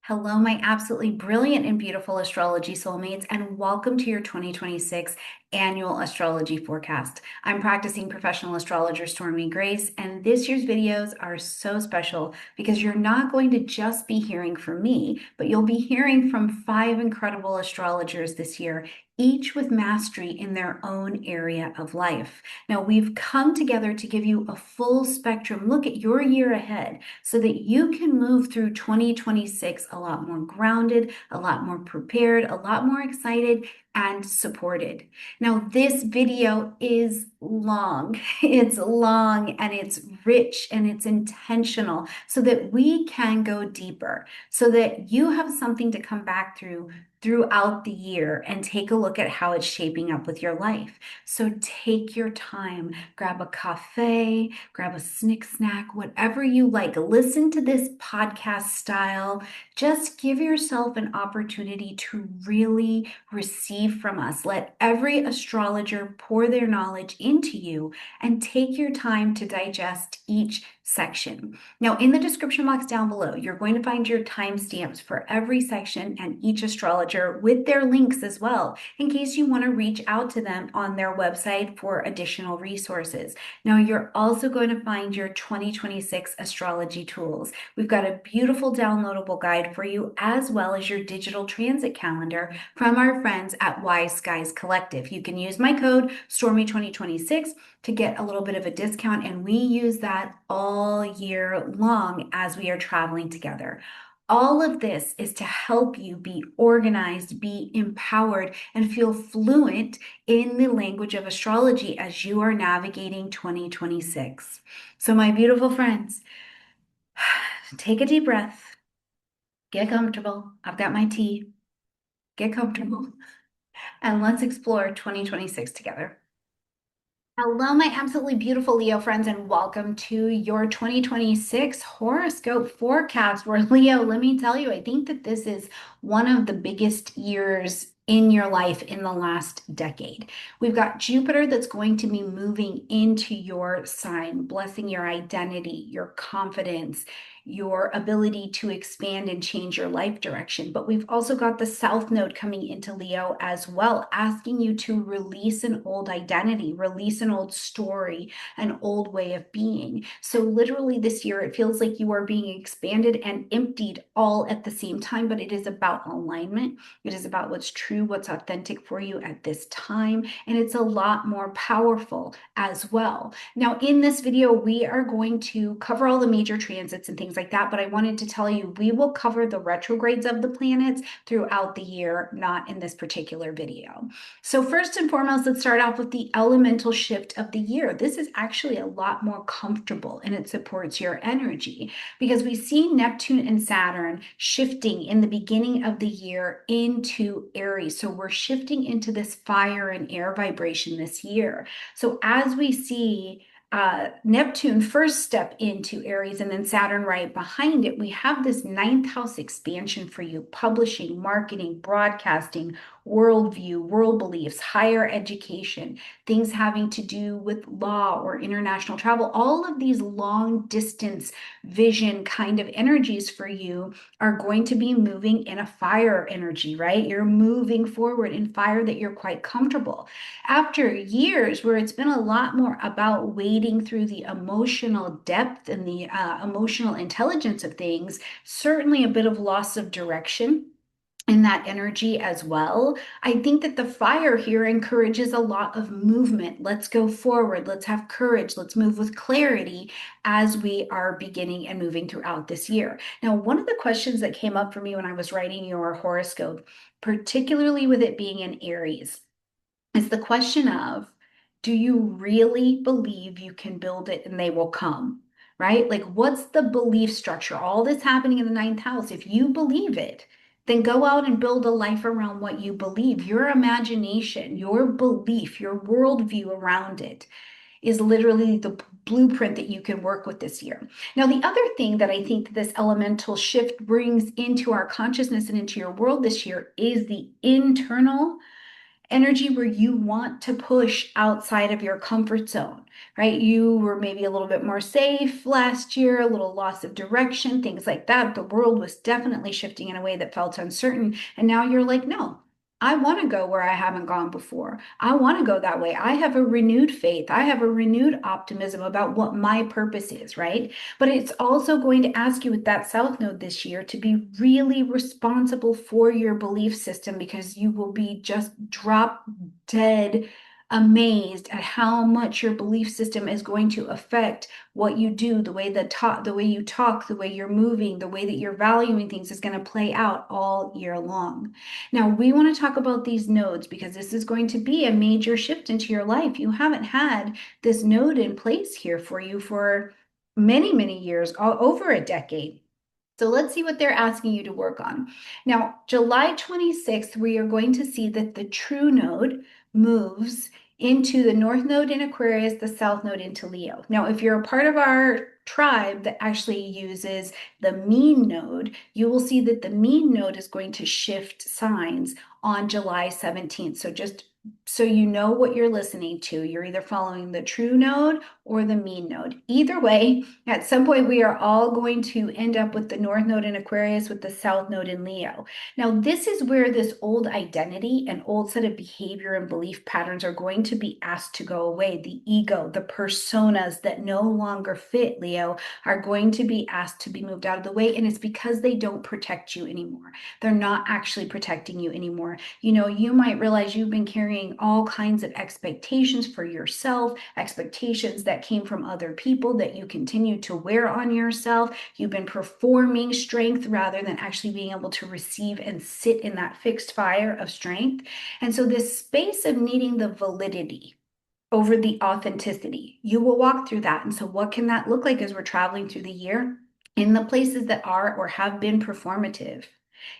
Hello, my absolutely brilliant and beautiful astrology soulmates, and welcome to your 2026 annual astrology forecast. I'm practicing professional astrologer Stormie Grace, and this year's videos are so special because you're not going to just be hearing from me, but you'll be hearing from 5 incredible astrologers this year, each with mastery in their own area of life. Now, we've come together to give you a full spectrum look at your year ahead so that you can move through 2026 a lot more grounded, a lot more prepared, a lot more excited, and supported. Now, this video is long. It's long and it's rich and it's intentional so that we can go deeper, so that you have something to come back throughout the year and take a look at how it's shaping up with your life. So take your time, grab a cafe, grab a snack, whatever you like. Listen to this podcast style. Just give yourself an opportunity to really receive from us. Let every astrologer pour their knowledge into you and take your time to digest each section. Now, in the description box down below, you're going to find your timestamps for every section and each astrologer with their links as well, in case you want to reach out to them on their website for additional resources. Now, you're also going to find your 2026 astrology tools. We've got a beautiful downloadable guide for you, as well as your digital transit calendar from our friends at Wise Skies Collective. You can use my code Stormie2026 to get a little bit of a discount, and we use that all year long as we are traveling together. All of this is to help you be organized, be empowered, and feel fluent in the language of astrology as you are navigating 2026. So, my beautiful friends, take a deep breath, get comfortable. I've got my tea. Get comfortable, and let's explore 2026 together. Hello, my absolutely beautiful Leo friends, and welcome to your 2026 horoscope forecast. Where, Leo, let me tell you, I think that this is one of the biggest years in your life in the last decade. We've got Jupiter that's going to be moving into your sign, blessing your identity, your confidence, your ability to expand and change your life direction. But we've also got the South Node coming into Leo as well, asking you to release an old identity, release an old story, an old way of being. So, literally, this year, it feels like you are being expanded and emptied all at the same time, but it is about alignment. It is about what's true, what's authentic for you at this time, and it's a lot more powerful as well. Now, in this video, we are going to cover all the major transits and things like that, but I wanted to tell you we will cover the retrogrades of the planets throughout the year, not in this particular video. So first and foremost, let's start off with the elemental shift of the year. This is actually a lot more comfortable and it supports your energy because we see Neptune and Saturn shifting in the beginning of the year into Aries. So we're shifting into this fire and air vibration this year. So as we see Neptune first step into Aries and then Saturn right behind it, we have this ninth house expansion for you: publishing, marketing, broadcasting, worldview, world beliefs, higher education, things having to do with law or international travel. All of these long distance vision kind of energies for you are going to be moving in a fire energy, right? You're moving forward in fire that you're quite comfortable. After years where it's been a lot more about wading through the emotional depth and the emotional intelligence of things, certainly a bit of loss of direction in that energy as well. I think that the fire here encourages a lot of movement. Let's go forward. Let's have courage. Let's move with clarity as we are beginning and moving throughout this year. Now, one of the questions that came up for me when I was writing your horoscope, particularly with it being in Aries, is the question of, do you really believe you can build it and they will come? Right? Like, what's the belief structure? All this happening in the ninth house. If you believe it, then go out and build a life around what you believe. Your imagination, your belief, your worldview around it is literally the blueprint that you can work with this year. Now, the other thing that I think that this elemental shift brings into our consciousness and into your world this year is the internal energy where you want to push outside of your comfort zone, right? You were maybe a little bit more safe last year, a little loss of direction, things like that. The world was definitely shifting in a way that felt uncertain. And now you're like, no, I want to go where I haven't gone before. I want to go that way. I have a renewed faith. I have a renewed optimism about what my purpose is, right? But it's also going to ask you with that South Node this year to be really responsible for your belief system, because you will be just drop dead amazed at how much your belief system is going to affect what you do, the way the way you talk, the way you're moving, the way that you're valuing things is going to play out all year long. Now, we want to talk about these nodes because this is going to be a major shift into your life. You haven't had this node in place here for you for many, many years, over a decade. So let's see what they're asking you to work on. Now, July 26th, we are going to see that the true node moves into the North Node in Aquarius, the South Node into Leo. Now, if you're a part of our tribe that actually uses the mean node, you will see that the mean node is going to shift signs on July 17th. So just so you know what you're listening to, you're either following the true node or the mean node. Either way, at some point we are all going to end up with the North Node in Aquarius with the South Node in Leo. Now, this is where this old identity and old set of behavior and belief patterns are going to be asked to go away. The ego, the personas that no longer fit, Leo, are going to be asked to be moved out of the way. And it's because they don't protect you anymore. They're not actually protecting you anymore. You know, you might realize you've been carrying all kinds of expectations for yourself, expectations that came from other people that you continue to wear on yourself. You've been performing strength rather than actually being able to receive and sit in that fixed fire of strength. And so this space of needing the validity over the authenticity, you will walk through that. And so what can that look like as we're traveling through the year? In the places that are or have been performative,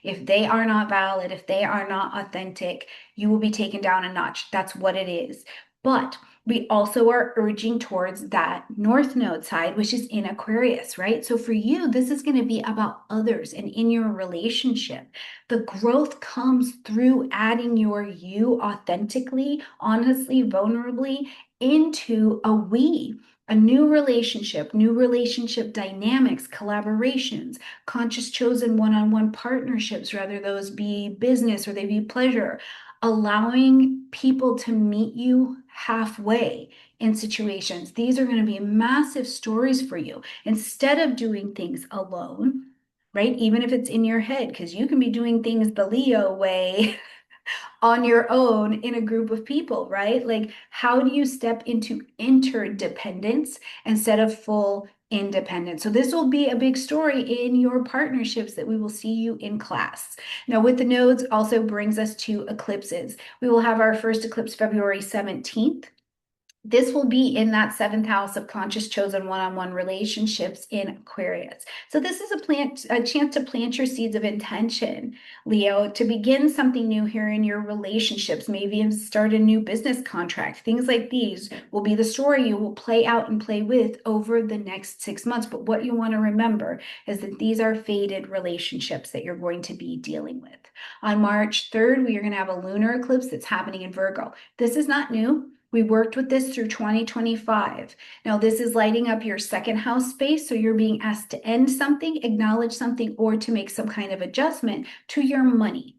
if they are not valid, if they are not authentic, you will be taken down a notch. That's what it is. But we also are urging towards that North Node side, which is in Aquarius, right? So for you, this is going to be about others and in your relationship. The growth comes through adding your you authentically, honestly, vulnerably into a new relationship dynamics, collaborations, conscious chosen one-on-one partnerships, whether those be business or they be pleasure, allowing people to meet you halfway in situations. These are going to be massive stories for you. Instead of doing things alone, right? Even if it's in your head, because you can be doing things the Leo way on your own in a group of people, right? Like, how do you step into interdependence instead of full independence? So this will be a big story in your partnerships that we will see you in class. Now, with the nodes also brings us to eclipses. We will have our first eclipse February 17th. This will be in that seventh house of conscious chosen one-on-one relationships in Aquarius. So this is a chance to plant your seeds of intention, Leo, to begin something new here in your relationships, maybe start a new business contract. Things like these will be the story you will play out and play with over the next 6 months. But what you want to remember is that these are fated relationships that you're going to be dealing with. On March 3rd, we are going to have a lunar eclipse that's happening in Virgo. This is not new. We worked with this through 2025. Now, this is lighting up your second house space, so you're being asked to end something, acknowledge something, or to make some kind of adjustment to your money.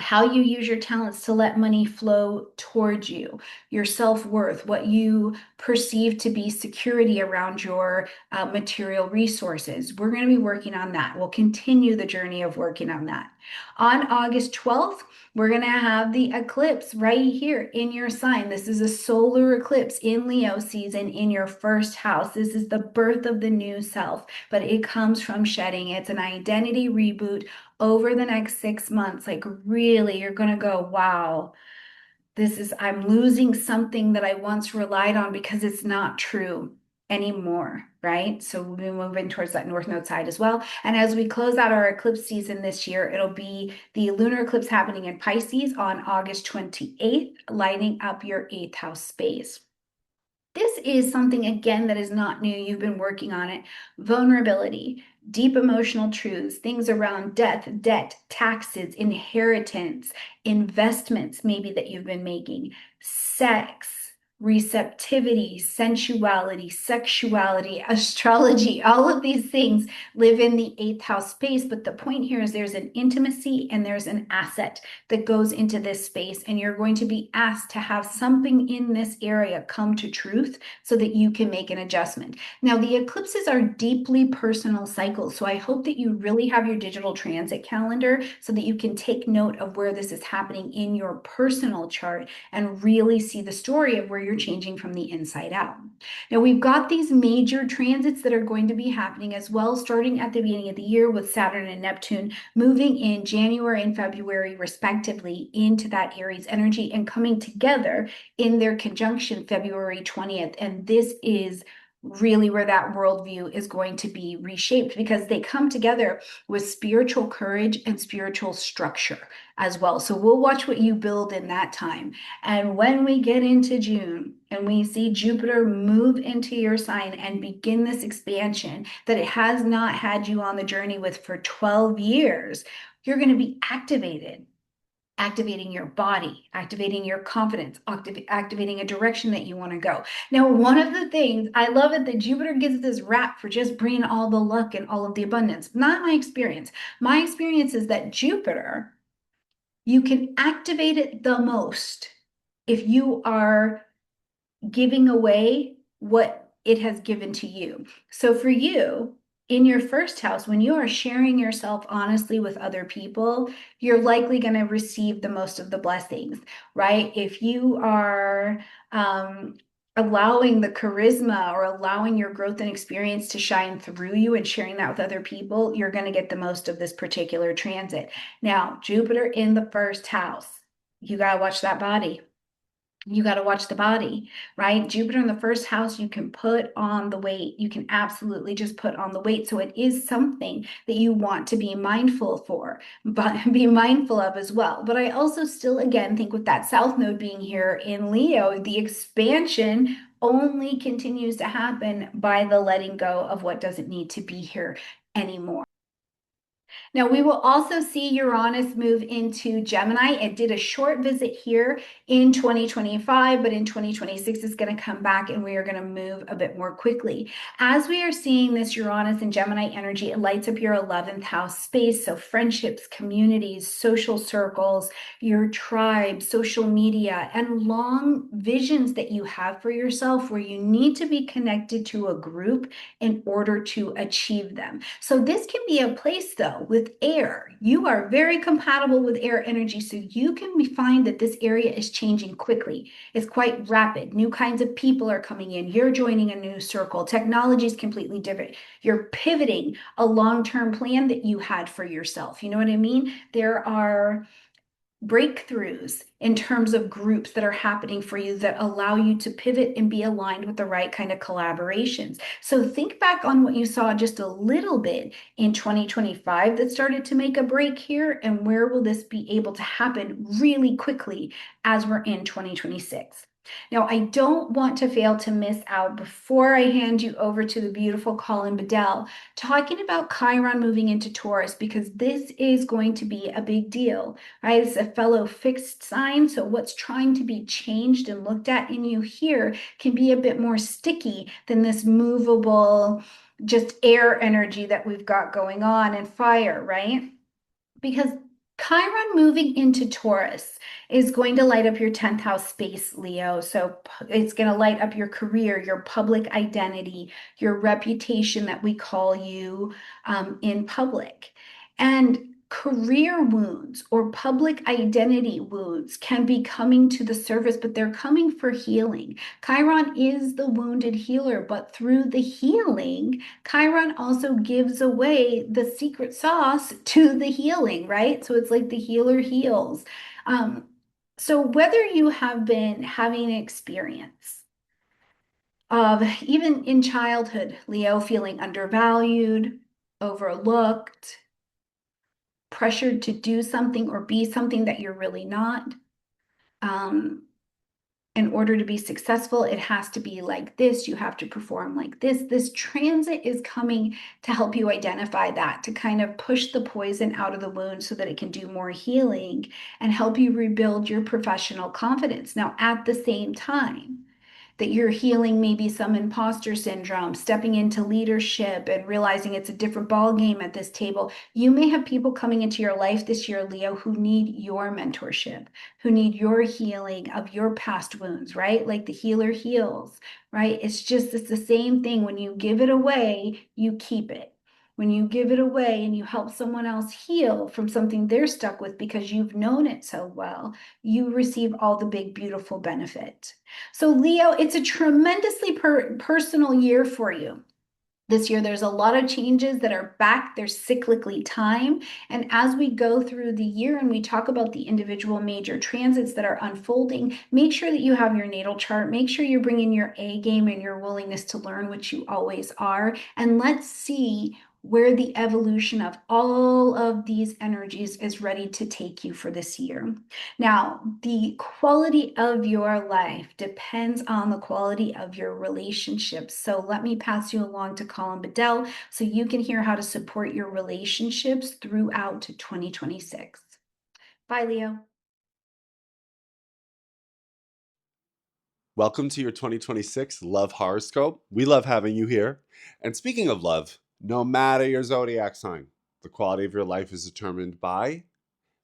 How you use your talents to let money flow towards you, your self-worth, what you perceive to be security around your material resources. We're going to be working on that. We'll continue the journey of working on that. On August 12th, we're going to have the eclipse right here in your sign. This is a solar eclipse in Leo season in your first house. This is the birth of the new self, but it comes from shedding. It's an identity reboot over the next 6 months. Like, really, you're going to go, wow, I'm losing something that I once relied on because it's not true anymore, right? So we'll be moving towards that North Node side as well. And as we close out our eclipse season this year, it'll be the lunar eclipse happening in Pisces on August 28th, lighting up your 8th house space. This is something, again, that is not new. You've been working on it. Vulnerability, deep emotional truths, things around death, debt, taxes, inheritance, investments, maybe that you've been making, sex, receptivity, sensuality, sexuality, astrology, all of these things live in the eighth house space. But the point here is there's an intimacy and there's an asset that goes into this space, and you're going to be asked to have something in this area come to truth so that you can make an adjustment. Now, the eclipses are deeply personal cycles, so I hope that you really have your digital transit calendar so that you can take note of where this is happening in your personal chart and really see the story of where you're changing from the inside out. Now, we've got these major transits that are going to be happening as well, starting at the beginning of the year with Saturn and Neptune moving in January and February, respectively, into that Aries energy and coming together in their conjunction February 20th. And this is really where that worldview is going to be reshaped, because they come together with spiritual courage and spiritual structure as well. So we'll watch what you build in that time. And when we get into June and we see Jupiter move into your sign and begin this expansion that it has not had you on the journey with for 12 years, you're going to be activating your body, activating your confidence, activating a direction that you want to go. Now, one of the things I love it that Jupiter gives this rap for just bringing all the luck and all of the abundance. Not my experience. My experience is that Jupiter, you can activate it the most if you are giving away what it has given to you. So for you, in your first house, when you are sharing yourself honestly with other people, you're likely going to receive the most of the blessings, right? If you are allowing the charisma or allowing your growth and experience to shine through you and sharing that with other people, you're going to get the most of this particular transit. Now, Jupiter in the first house, you got to watch that body. You got to watch the body, right? Jupiter in the first house, you can put on the weight. You can absolutely just put on the weight. So it is something that you want to be mindful for, but be mindful of as well. But I also still, again, think with that South Node being here in Leo, the expansion only continues to happen by the letting go of what doesn't need to be here anymore. Now, we will also see Uranus move into Gemini. It did a short visit here in 2025, but in 2026, it's going to come back and we are going to move a bit more quickly. As we are seeing this Uranus and Gemini energy, it lights up your 11th house space. So friendships, communities, social circles, your tribe, social media, and long visions that you have for yourself where you need to be connected to a group in order to achieve them. So this can be a place, though, with air. You are very compatible with air energy, so you can find that this area is changing quickly. It's quite rapid. New kinds of people are coming in. You're joining a new circle. Technology is completely different. You're pivoting a long-term plan that you had for yourself. You know what I mean? There are breakthroughs in terms of groups that are happening for you that allow you to pivot and be aligned with the right kind of collaborations. So think back on what you saw just a little bit in 2025 that started to make a break here, and where will this be able to happen really quickly as we're in 2026. Now, I don't want to fail to miss out before I hand you over to the beautiful Colin Bedell talking about Chiron moving into Taurus, because this is going to be a big deal, right? It's a fellow fixed sign, so what's trying to be changed and looked at in you here can be a bit more sticky than this movable, just air energy that we've got going on, and fire, right? Because Chiron moving into Taurus is going to light up your 10th house space, Leo. So it's going to light up your career, your public identity, your reputation that we call you in public. And career wounds or public identity wounds can be coming to the surface, but they're coming for healing. Chiron is the wounded healer, but through the healing, Chiron also gives away the secret sauce to the healing, right? So it's like the healer heals. So whether you have been having an experience of, even in childhood, Leo, feeling undervalued, overlooked, pressured to do something or be something that you're really not, um, in order to be successful, it has to be like this. You have to perform like this. This transit is coming to help you identify that, to kind of push the poison out of the wound so that it can do more healing and help you rebuild your professional confidence. Now, at the same time, that you're healing maybe some imposter syndrome, stepping into leadership and realizing it's a different ball game at this table. You may have people coming into your life this year, Leo, who need your mentorship, who need your healing of your past wounds, right? Like the healer heals, right? It's the same thing. When you give it away, you keep it. When you give it away and you help someone else heal from something they're stuck with because you've known it so well, you receive all the big, beautiful benefit. So, Leo, it's a tremendously personal year for you. This year, there's a lot of changes that are back. There's cyclically time. And as we go through the year and we talk about the individual major transits that are unfolding, make sure that you have your natal chart. Make sure you're bringing your A game and your willingness to learn, which you always are. And let's see where the evolution of all of these energies is ready to take you for this year. Now, the quality of your life depends on the quality of your relationships. So let me pass you along to Colin Bedell so you can hear how to support your relationships throughout 2026. Bye, Leo. Welcome to your 2026 Love Horoscope. We love having you here. And speaking of love, no matter your zodiac sign, the quality of your life is determined by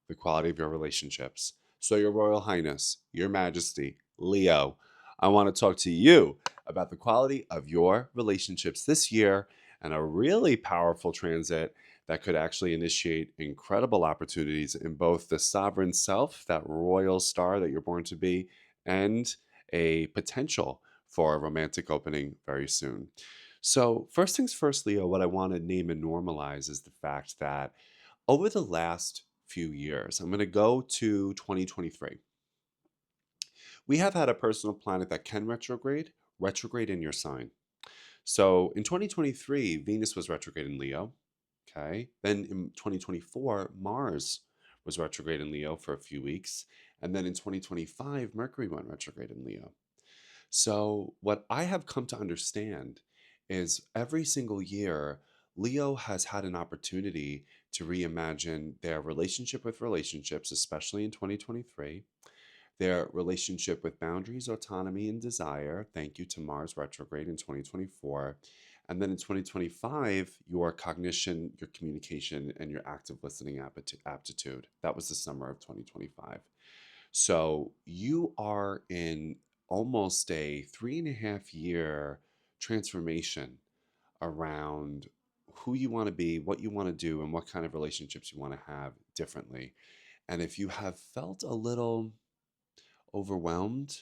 the quality of your relationships. So, Your Royal Highness, Your Majesty, Leo, I want to talk to you about the quality of your relationships this year and a really powerful transit that could actually initiate incredible opportunities in both the sovereign self, that royal star that you're born to be, and a potential for a romantic opening very soon. So, first things first, Leo, what I want to name and normalize is the fact that over the last few years, I'm going to go to 2023. We have had a personal planet that can retrograde in your sign. So in 2023, Venus was retrograde in Leo. Okay. Then in 2024, Mars was retrograde in Leo for a few weeks. And then in 2025, Mercury went retrograde in Leo. So, what I have come to understand is every single year, Leo has had an opportunity to reimagine their relationship with relationships, especially in 2023, their relationship with boundaries, autonomy, and desire. Thank you to Mars retrograde in 2024. And then in 2025, your cognition, your communication, and your active listening aptitude. That was the summer of 2025. So you are in almost a 3.5 year transformation around who you want to be, what you want to do, and what kind of relationships you want to have differently. And if you have felt a little overwhelmed,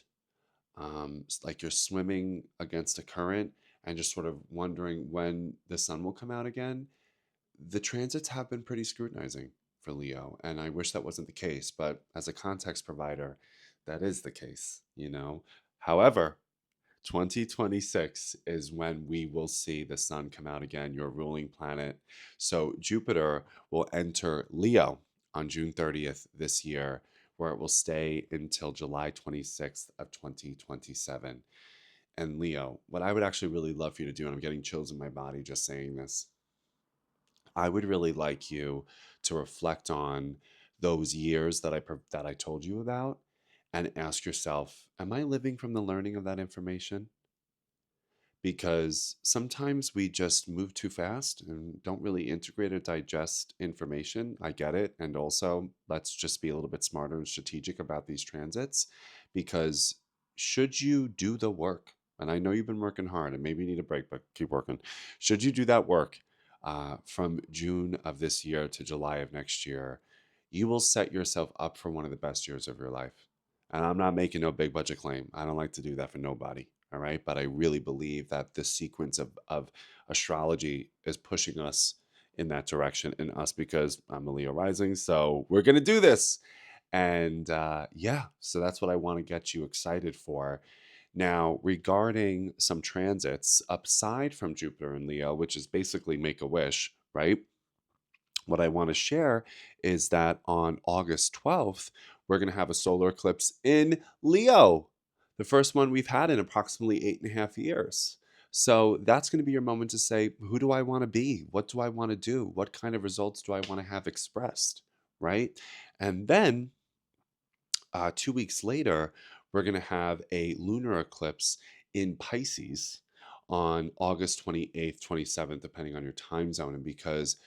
like you're swimming against a current and just sort of wondering when the sun will come out again, the transits have been pretty scrutinizing for Leo, and I wish that wasn't the case, but as a context provider, that is the case, you know. However, 2026 is when we will see the sun come out again, your ruling planet. So Jupiter will enter Leo on June 30th this year, where it will stay until July 26th of 2027. And Leo, what I would actually really love for you to do, and I'm getting chills in my body just saying this, I would really like you to reflect on those years that I told you about and ask yourself, am I living from the learning of that information? Because sometimes we just move too fast and don't really integrate or digest information. I get it. And also, let's just be a little bit smarter and strategic about these transits because should you do the work, and I know you've been working hard and maybe you need a break, but keep working. Should you do that work from June of this year to July of next year, you will set yourself up for one of the best years of your life. And I'm not making no big budget claim. I don't like to do that for nobody. All right. But I really believe that this sequence of astrology is pushing us in that direction and us because I'm a Leo rising. So we're going to do this. And yeah, so that's what I want to get you excited for. Now, regarding some transits, aside from Jupiter and Leo, which is basically make a wish, right? What I want to share is that on August 12th, we're going to have a solar eclipse in Leo. the first one we've had in approximately 8.5 years. So that's going to be your moment to say, who do I want to be? What do I want to do? What kind of results do I want to have expressed? Right? And then 2 weeks later, we're going to have a lunar eclipse in Pisces on August 28th, 27th, depending on your time zone. And because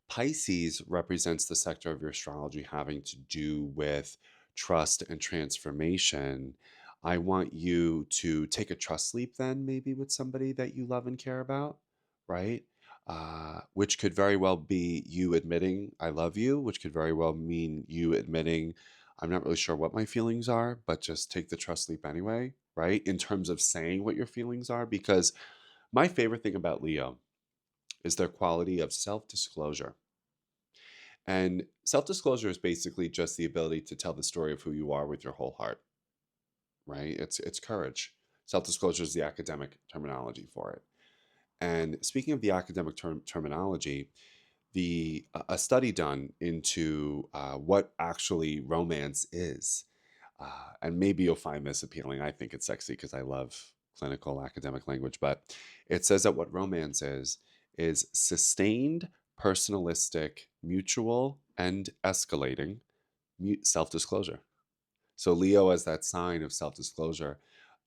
Pisces represents the sector of your astrology having to do with trust and transformation, I want you to take a trust leap then, maybe with somebody that you love and care about, right? Which could very well be you admitting, I love you, which could very well mean you admitting, I'm not really sure what my feelings are, but just take the trust leap anyway, right? In terms of saying what your feelings are, because my favorite thing about Leo is their quality of self disclosure. And self disclosure is basically just the ability to tell the story of who you are with your whole heart, right? It's courage. Self disclosure is the academic terminology for it. And speaking of the academic terminology, a study done into what actually romance is, and maybe you'll find this appealing. I think it's sexy because I love clinical academic language, but it says that what romance is sustained, personalistic, mutual, and escalating self disclosure. So, Leo, as that sign of self disclosure,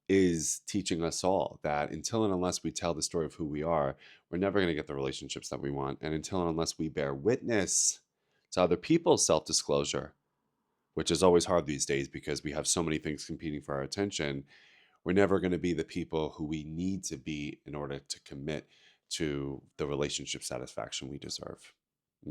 is teaching us all that until and unless we tell the story of who we are, we're never going to get the relationships that we want. And until and unless we bear witness to other people's self disclosure, which is always hard these days because we have so many things competing for our attention, we're never going to be the people who we need to be in order to commit to the relationship satisfaction we deserve.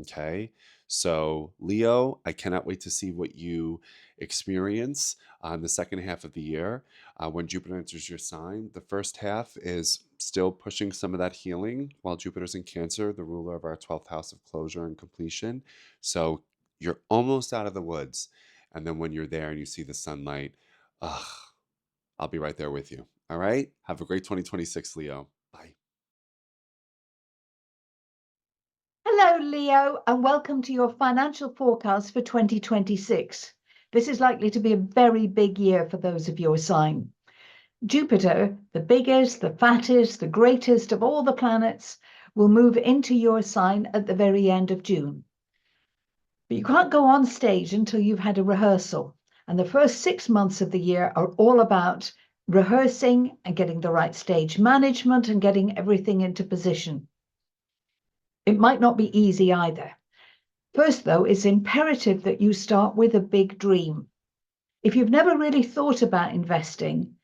Okay. So, Leo, I cannot wait to see what you experience on the second half of the year when Jupiter enters your sign. The first half is still pushing some of that healing while Jupiter's in Cancer, the ruler of our 12th house of closure and completion. So, you're almost out of the woods. And then when you're there and you see the sunlight, ugh, I'll be right there with you. All right. Have a great 2026, Leo. Bye. Hello, Leo, and welcome to your financial forecast for 2026. This is likely to be a very big year for those of your sign. Jupiter, the biggest, the fattest, the greatest of all the planets, will move into your sign at the very end of June. But you can't go on stage until you've had a rehearsal. And the first 6 months of the year are all about rehearsing and getting the right stage management and getting everything into position. It might not be easy either. First, though, it's imperative that you start with a big dream. If you've never really thought about investing,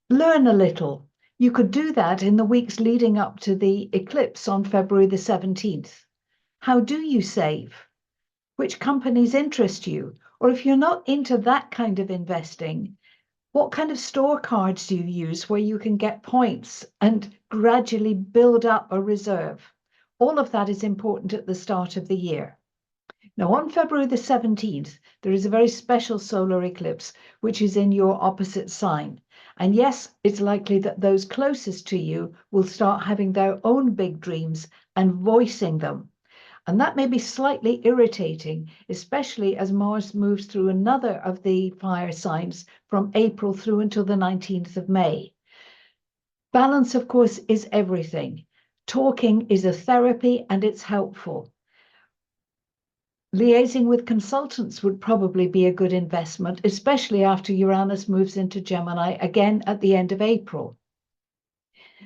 learn a little. You could do that in the weeks leading up to the eclipse on February the 17th. How do you save? Which companies interest you? Or if you're not into that kind of investing, what kind of store cards do you use where you can get points and gradually build up a reserve? All of that is important at the start of the year. Now, on February the 17th, there is a very special solar eclipse, which is in your opposite sign. And yes, it's likely that those closest to you will start having their own big dreams and voicing them. And that may be slightly irritating, especially as Mars moves through another of the fire signs from April through until the 19th of May. Balance, of course, is everything. Talking is a therapy and it's helpful. Liaising with consultants would probably be a good investment, especially after Uranus moves into Gemini again at the end of April.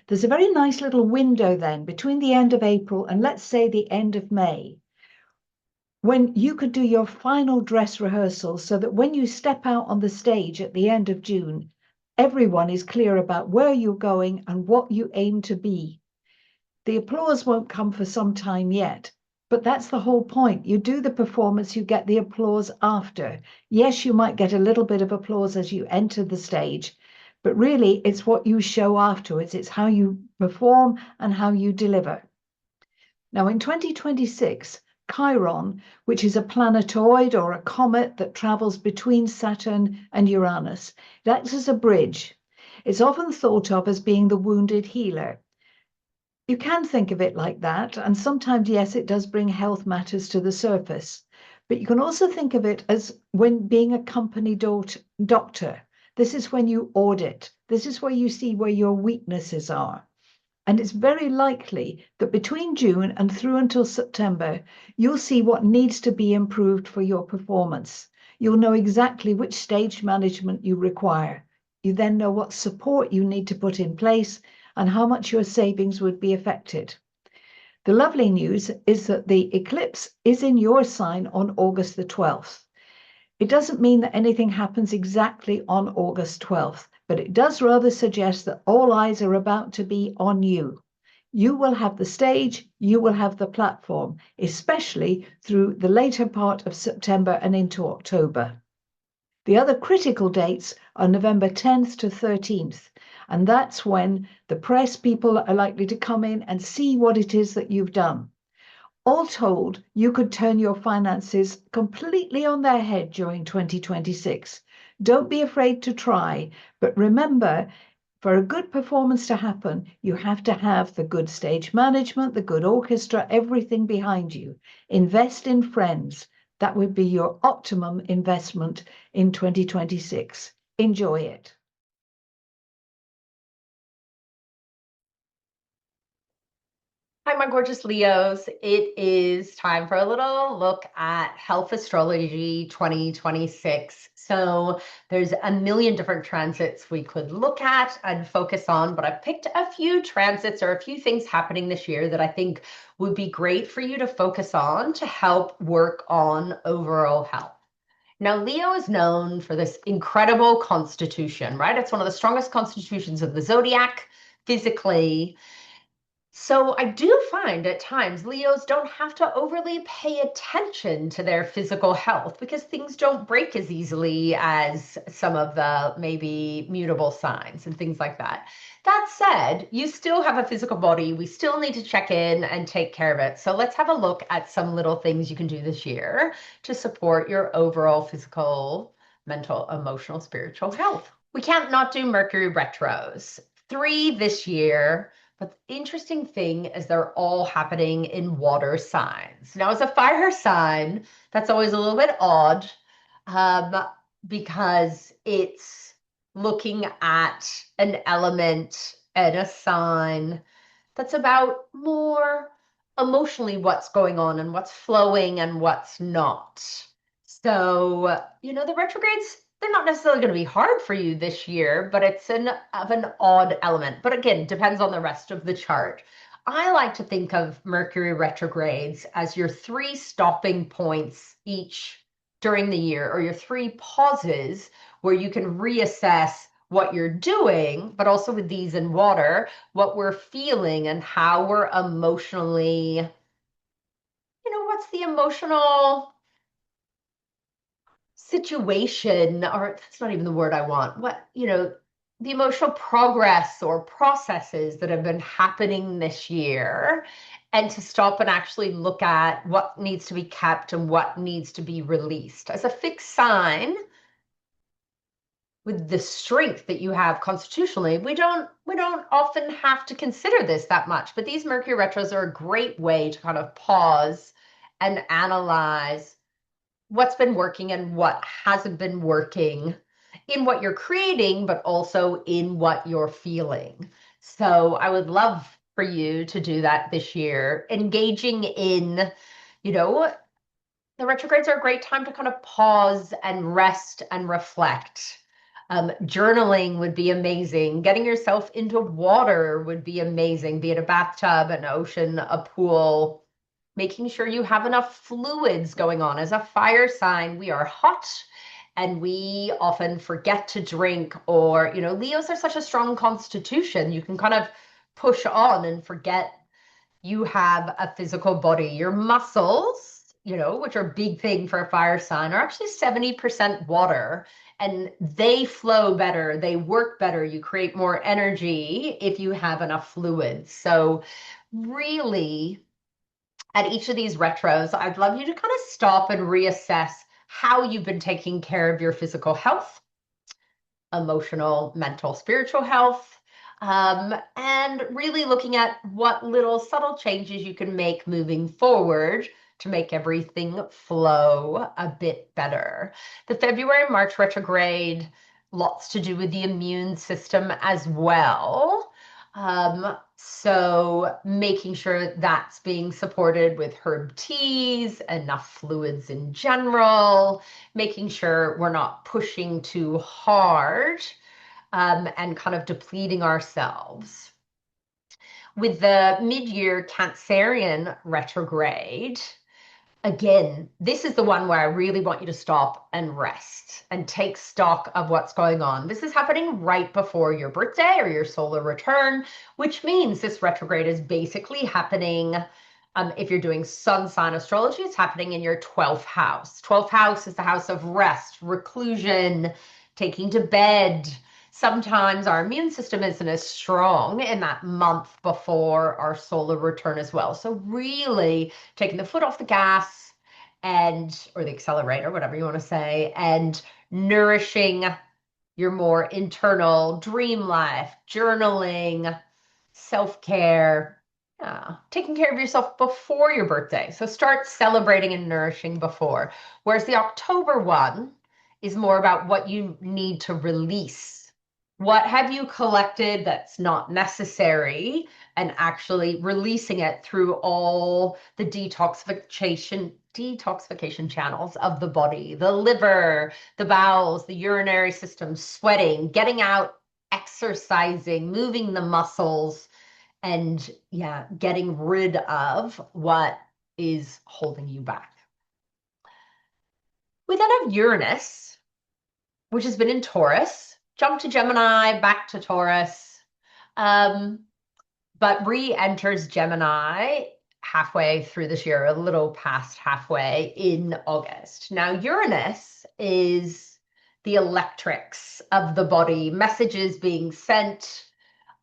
There's a very nice little window then between the end of April and let's say the end of May, when you could do your final dress rehearsal so that when you step out on the stage at the end of June, everyone is clear about where you're going and what you aim to be. The applause won't come for some time yet, but that's the whole point. You do the performance, you get the applause after. Yes, you might get a little bit of applause as you enter the stage, but really it's what you show afterwards. It's how you perform and how you deliver. Now in 2026, Chiron, which is a planetoid or a comet that travels between Saturn and Uranus, it acts as a bridge. It's often thought of as being the wounded healer. You can think of it like that, and sometimes, yes, it does bring health matters to the surface. But you can also think of it as when being a company doctor. This is when you audit, This is where you see where your weaknesses are. And it's very likely that between June and through until September, you'll see what needs to be improved for your performance. You'll know exactly which stage management you require. You then know what support you need to put in place and how much your savings would be affected. The lovely news is that the eclipse is in your sign on August the 12th. It doesn't mean that anything happens exactly on August 12th, but it does rather suggest that all eyes are about to be on you. You will have the stage, you will have the platform, especially through the later part of September and into October. The other critical dates are November 10th to 13th, and that's when the press people are likely to come in and see what it is that you've done. All told, you could turn your finances completely on their head during 2026. Don't be afraid to try, but remember, for a good performance to happen, you have to have the good stage management, the good orchestra, everything behind you. Invest in friends. That would be your optimum investment in 2026. Enjoy it. Hi, my gorgeous Leos. It is time for a little look at Health Astrology 2026. So there's a million different transits we could look at and focus on, but I've picked a few transits or a few things happening this year that I think would be great for you to focus on to help work on overall health. Now, Leo is known for this incredible constitution, right? It's one of the strongest constitutions of the zodiac physically. So I do find at times Leos don't have to overly pay attention to their physical health because things don't break as easily as some of the maybe mutable signs and things like that. That said, you still have a physical body. We still need to check in and take care of it. So let's have a look at some little things you can do this year to support your overall physical, mental, emotional, spiritual health. We can't not do Mercury retros. 3 this year. But the interesting thing is they're all happening in water signs. Now, as a fire sign, that's always a little bit odd because it's looking at an element and a sign that's about more emotionally what's going on and what's flowing and what's not. So, the retrogrades, they're not necessarily going to be hard for you this year, but it's of an odd element. But again, depends on the rest of the chart. I like to think of Mercury retrogrades as your 3 stopping points each during the year, or your 3 pauses where you can reassess what you're doing, but also with these in water, what we're feeling and how we're emotionally, what's the emotional situation, or that's not even the word I want, the emotional progress or processes that have been happening this year, and to stop and actually look at what needs to be kept and what needs to be released. As a fixed sign, with the strength that you have constitutionally, we don't often have to consider this that much, but these Mercury retros are a great way to kind of pause and analyze what's been working and what hasn't been working in what you're creating, but also in what you're feeling. So I would love for you to do that this year, engaging in, the retrogrades are a great time to kind of pause and rest and reflect. Journaling would be amazing. Getting yourself into water would be amazing, be it a bathtub, an ocean, a pool. Making sure you have enough fluids going on. As a fire sign, we are hot and we often forget to drink, or, Leos are such a strong constitution. You can kind of push on and forget you have a physical body. Your muscles, which are a big thing for a fire sign, are actually 70% water, and they flow better. They work better. You create more energy if you have enough fluids. So really, at each of these retros, I'd love you to kind of stop and reassess how you've been taking care of your physical health, emotional, mental, spiritual health, and really looking at what little subtle changes you can make moving forward to make everything flow a bit better. The February-March retrograde lots to do with the immune system as well. So making sure that's being supported with herb teas, enough fluids in general, making sure we're not pushing too hard, and kind of depleting ourselves. With the mid-year Cancerian retrograde, again, this is the one where I really want you to stop and rest and take stock of what's going on. This is happening right before your birthday or your solar return, which means this retrograde is basically happening, if you're doing sun sign astrology, it's happening in your 12th house. 12th house is the house of rest, reclusion, taking to bed. Sometimes our immune system isn't as strong in that month before our solar return as well. So really taking the foot off the gas or the accelerator, whatever you want to say, and nourishing your more internal dream life, journaling, self-care, taking care of yourself before your birthday. So start celebrating and nourishing before. Whereas the October one is more about what you need to release. What have you collected that's not necessary, and actually releasing it through all the detoxification channels of the body, the liver, the bowels, the urinary system, sweating, getting out, exercising, moving the muscles, and getting rid of what is holding you back. We then have Uranus, which has been in Taurus, jump to Gemini, back to Taurus, but re-enters Gemini halfway through this year, a little past halfway in August. Now, Uranus is the electrics of the body, messages being sent.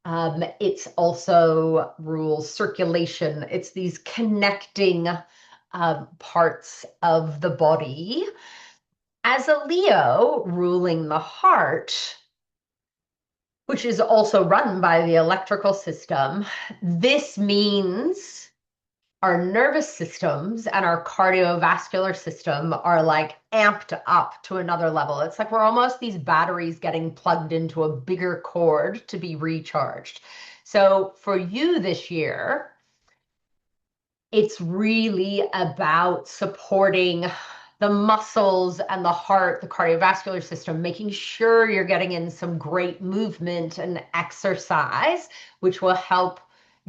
It's also rules circulation. It's these connecting parts of the body. As a Leo ruling the heart, which is also run by the electrical system, this means our nervous systems and our cardiovascular system are like amped up to another level. It's like we're almost these batteries getting plugged into a bigger cord to be recharged. So for you this year, it's really about supporting the muscles and the heart, the cardiovascular system, making sure you're getting in some great movement and exercise, which will help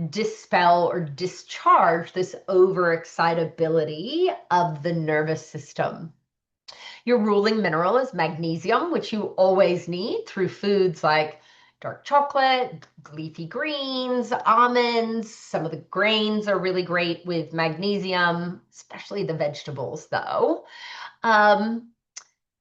dispel or discharge this overexcitability of the nervous system. Your ruling mineral is magnesium, which you always need through foods like dark chocolate, leafy greens, almonds. Some of the grains are really great with magnesium, especially the vegetables though.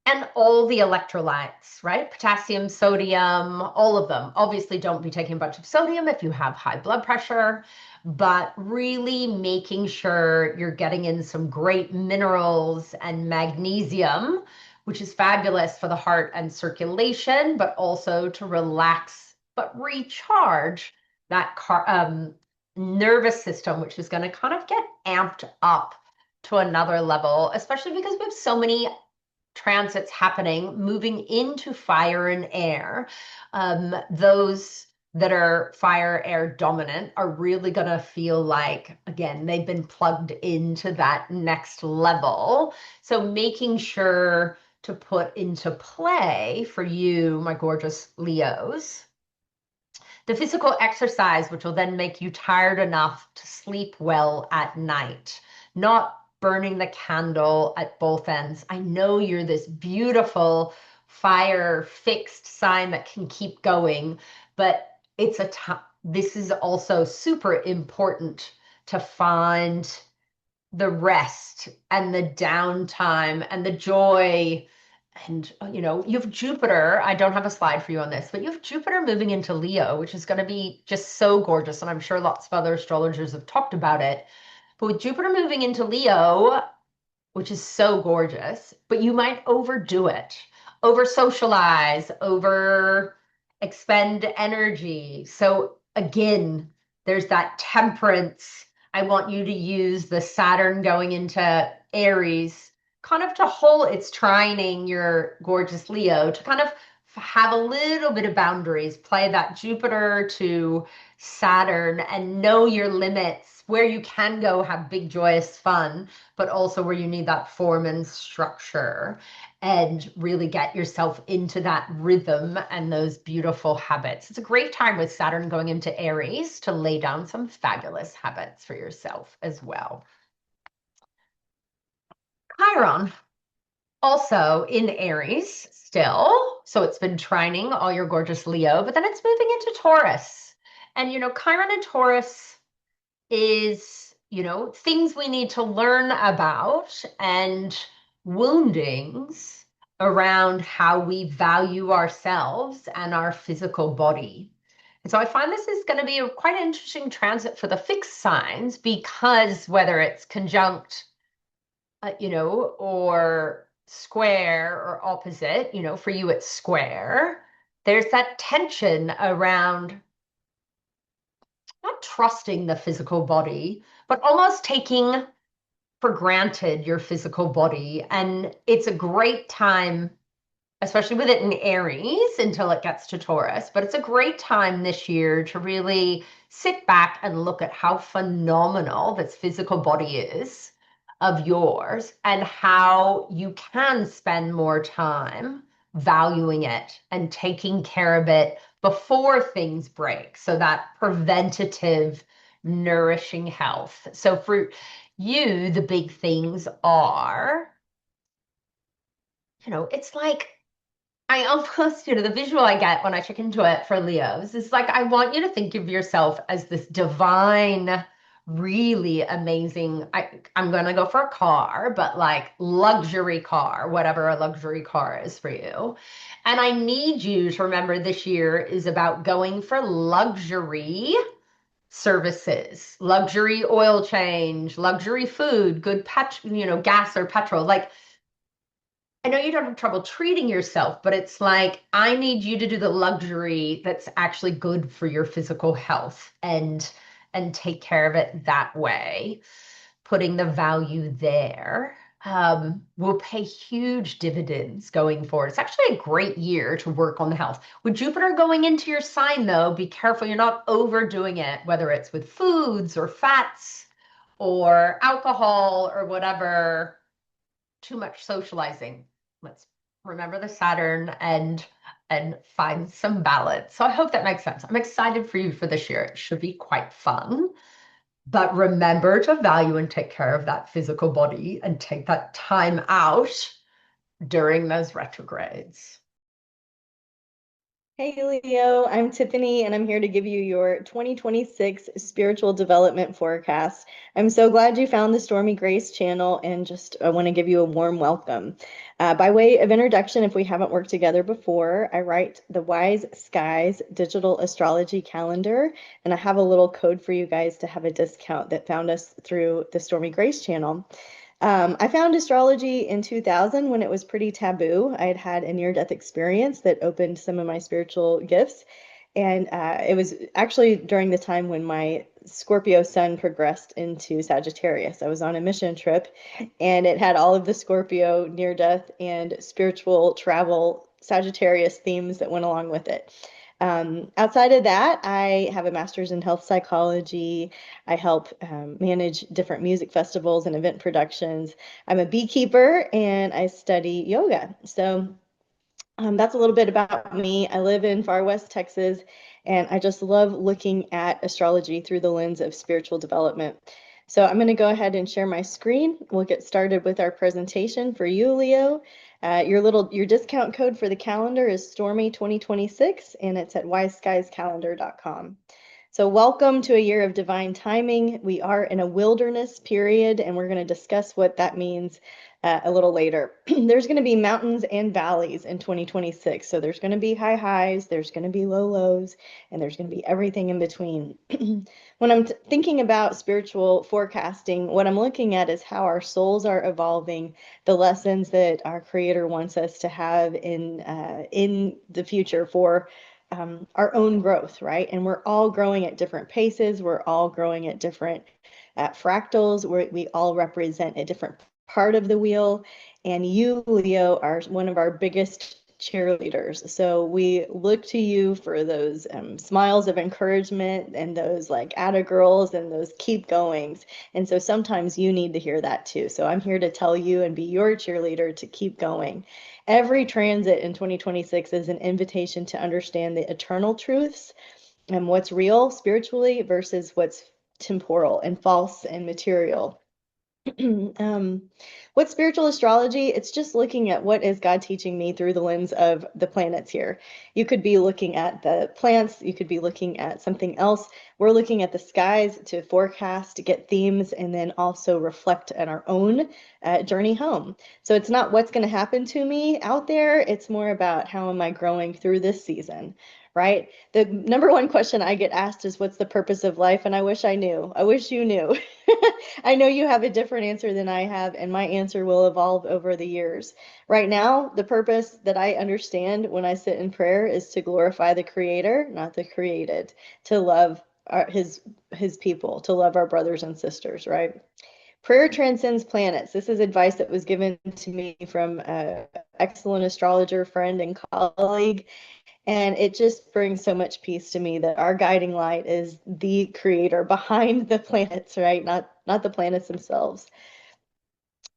And all the electrolytes, right? Potassium, sodium, all of them. Obviously, don't be taking a bunch of sodium if you have high blood pressure, but really making sure you're getting in some great minerals and magnesium, which is fabulous for the heart and circulation, but also to relax, but recharge that nervous system, which is going to kind of get amped up to another level, especially because we have so many transits happening, moving into fire and air. Those that are fire air dominant are really going to feel like, again, they've been plugged into that next level. So making sure to put into play for you, my gorgeous Leos, the physical exercise, which will then make you tired enough to sleep well at night, not burning the candle at both ends. I know you're this beautiful fire fixed sign that can keep going, but this is also super important to find the rest and the downtime and the joy. And, you have Jupiter. I don't have a slide for you on this, but you have Jupiter moving into Leo, which is going to be just so gorgeous. And I'm sure lots of other astrologers have talked about it. But with Jupiter moving into Leo, which is so gorgeous, but you might overdo it, over socialize, over expend energy. So again, there's that temperance. I want you to use the Saturn going into Aries kind of to hold, it's trining your gorgeous Leo to kind of have a little bit of boundaries, play that Jupiter to Saturn and know your limits, where you can go have big, joyous fun, but also where you need that form and structure and really get yourself into that rhythm and those beautiful habits. It's a great time with Saturn going into Aries to lay down some fabulous habits for yourself as well. Chiron, also in Aries still. So it's been trining all your gorgeous Leo, but then it's moving into Taurus. And, Chiron and Taurus is, things we need to learn about and woundings around how we value ourselves and our physical body. And so I find this is going to be a quite interesting transit for the fixed signs, because whether it's conjunct, or square or opposite, for you it's square, there's that tension around not trusting the physical body, but almost taking for granted your physical body. And it's a great time, especially with it in Aries until it gets to Taurus, but it's a great time this year to really sit back and look at how phenomenal this physical body is of yours and how you can spend more time valuing it and taking care of it before things break. So that preventative, nourishing health. So for you, the big things are, it's like, I almost, the visual I get when I check into it for Leos is like, I want you to think of yourself as this divine, really amazing, I'm going to go for a car, but like luxury car, whatever a luxury car is for you. And I need you to remember this year is about going for luxury services, luxury oil change, luxury food, good gas or petrol. Like, I know you don't have trouble treating yourself, but it's like, I need you to do the luxury that's actually good for your physical health and take care of it that way. Putting the value there will pay huge dividends going forward. It's actually a great year to work on the health. With Jupiter going into your sign, though, be careful you're not overdoing it, whether it's with foods or fats or alcohol or whatever. Too much socializing. Let's remember the Saturn and find some balance. So I hope that makes sense. I'm excited for you for this year. It should be quite fun. But remember to value and take care of that physical body and take that time out during those retrogrades. Hey Leo, I'm Tiffany and I'm here to give you your 2026 spiritual development forecast. I'm so glad you found the Stormie Grace channel and I want to give you a warm welcome. By way of introduction, if we haven't worked together before, I write the Wise Skies digital astrology calendar, and I have a little code for you guys to have a discount that found us through the Stormie Grace channel. I found astrology in 2000 when it was pretty taboo. I had had a near-death experience that opened some of my spiritual gifts. And it was actually during the time when my Scorpio sun progressed into Sagittarius. I was on a mission trip and it had all of the Scorpio near-death and spiritual travel Sagittarius themes that went along with it. Outside of that, I have a master's in health psychology. I help manage different music festivals and event productions. I'm a beekeeper and I study yoga. So that's a little bit about me. I live in far west Texas and I just love looking at astrology through the lens of spiritual development. So I'm going to go ahead and share my screen. We'll get started with our presentation for you, Leo. Your discount code for the calendar is Stormie 2026, and it's at wiseskiescalendar.com. So welcome to a year of divine timing. We are in a wilderness period, and we're going to discuss what that means a little later. There's going to be mountains and valleys in 2026. So there's going to be high highs, there's going to be low lows, and there's going to be everything in between. When I'm thinking about spiritual forecasting, what I'm looking at is how our souls are evolving, the lessons that our Creator wants us to have in the future for our own growth, right? And we're all growing at different paces. We're all growing at different fractals. We all represent a different part of the wheel. And you, Leo, are one of our biggest cheerleaders. So we look to you for those smiles of encouragement and those like atta girls and those keep goings. And so sometimes you need to hear that too. So I'm here to tell you and be your cheerleader to keep going. Every transit in 2026 is an invitation to understand the eternal truths and what's real spiritually versus what's temporal and false and material. What's spiritual astrology? It's just looking at what is God teaching me through the lens of the planets here. You could be looking at the plants, you could be looking at something else. We're looking at the skies to forecast, to get themes, and then also reflect on our own journey home. So it's not what's going to happen to me out there, it's more about how am I growing through this season, right? The number one question I get asked is, what's the purpose of life? And I wish I knew. I wish you knew. I know you have a different answer than I have, and my answer will evolve over the years. Right now, the purpose that I understand when I sit in prayer is to glorify the Creator, not the created, to love his people, to love our brothers and sisters, right? Prayer transcends planets. This is advice that was given to me from an excellent astrologer friend and colleague. And it just brings so much peace to me that our guiding light is the creator behind the planets, right? Not the planets themselves.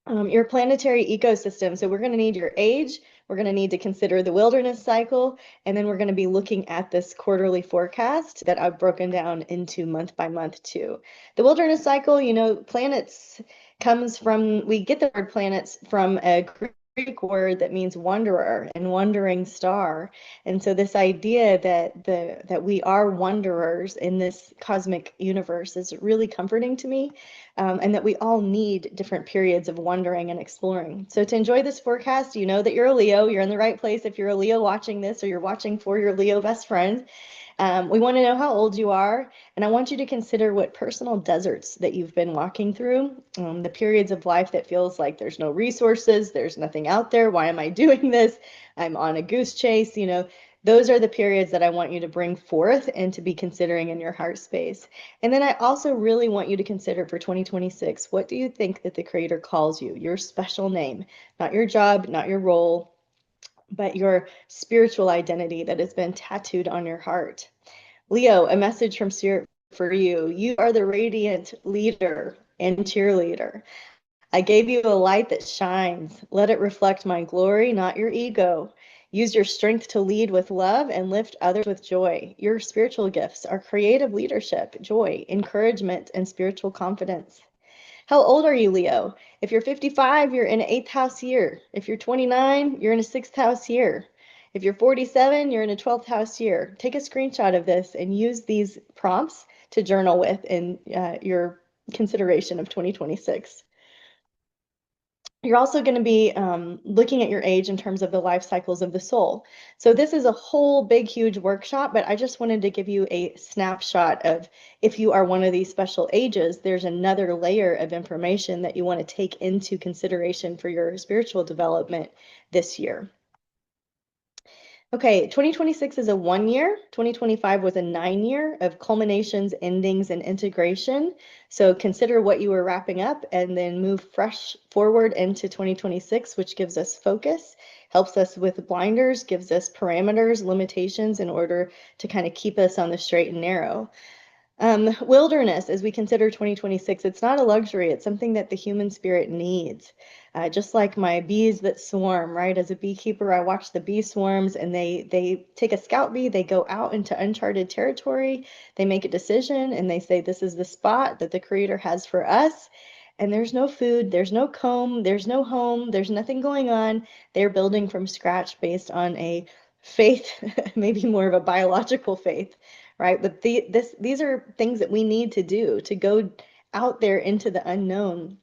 Your planetary ecosystem. So we're going to need your age. We're going to need to consider the wilderness cycle. And then we're going to be looking at this quarterly forecast that I've broken down into month by month too. The wilderness cycle, you know, planets comes from, we get the word planets from a Greek word that means wanderer and wandering star. And so this idea that we are wanderers in this cosmic universe is really comforting to me, and that we all need different periods of wandering and exploring. So to enjoy this forecast, you know that you're a Leo, you're in the right place if you're a Leo watching this, or you're watching for your Leo best friend. We want to know how old you are, and I want you to consider what personal deserts that you've been walking through, the periods of life that feels like there's no resources, there's nothing out there, why am I doing this? I'm on a goose chase, you know. Those are the periods that I want you to bring forth and to be considering in your heart space. And then I also really want you to consider for 2026, what do you think that the Creator calls you? Your special name, not your job, not your role, but your spiritual identity that has been tattooed on your heart. Leo, a message from Spirit for you. You are the radiant leader and cheerleader. I gave you a light that shines. Let it reflect my glory, not your ego. Use your strength to lead with love and lift others with joy. Your spiritual gifts are creative leadership, joy, encouragement, and spiritual confidence. How old are you, Leo? If you're 55, you're in an 8th house year. If you're 29, you're in a 6th house year. If you're 47, you're in a 12th house year. Take a screenshot of this and use these prompts to journal with in your consideration of 2026. You're also going to be looking at your age in terms of the life cycles of the soul. So this is a whole big, huge workshop, but I just wanted to give you a snapshot of if you are one of these special ages, there's another layer of information that you want to take into consideration for your spiritual development this year. Okay, 2026 is a 1 year. 2025 was a 9 year of culminations, endings, and integration. So consider what you were wrapping up and then move fresh forward into 2026, which gives us focus, helps us with blinders, gives us parameters, limitations in order to kind of keep us on the straight and narrow. Wilderness, as we consider 2026, it's not a luxury. It's something that the human spirit needs. Just like my bees that swarm, right? As a beekeeper, I watch the bee swarms and they take a scout bee, they go out into uncharted territory, they make a decision and they say, this is the spot that the Creator has for us. And there's no food, there's no comb, there's no home, there's nothing going on. They're building from scratch based on a faith, maybe more of a biological faith, right? But these are things that we need to do to go out there into the unknown.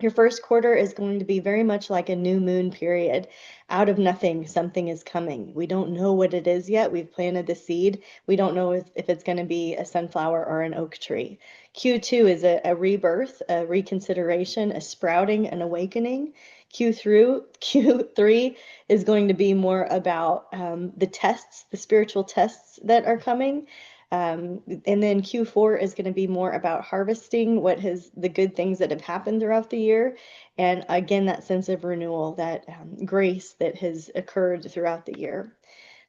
Your first quarter is going to be very much like a new moon period. Out of nothing, something is coming. We don't know what it is yet. We've planted the seed. We don't know if it's going to be a sunflower or an oak tree. Q2 is a rebirth, a reconsideration, a sprouting, an awakening. Q3 is going to be more about the tests, the spiritual tests that are coming. And then Q4 is going to be more about harvesting the good things that have happened throughout the year. And again, that sense of renewal, that grace that has occurred throughout the year.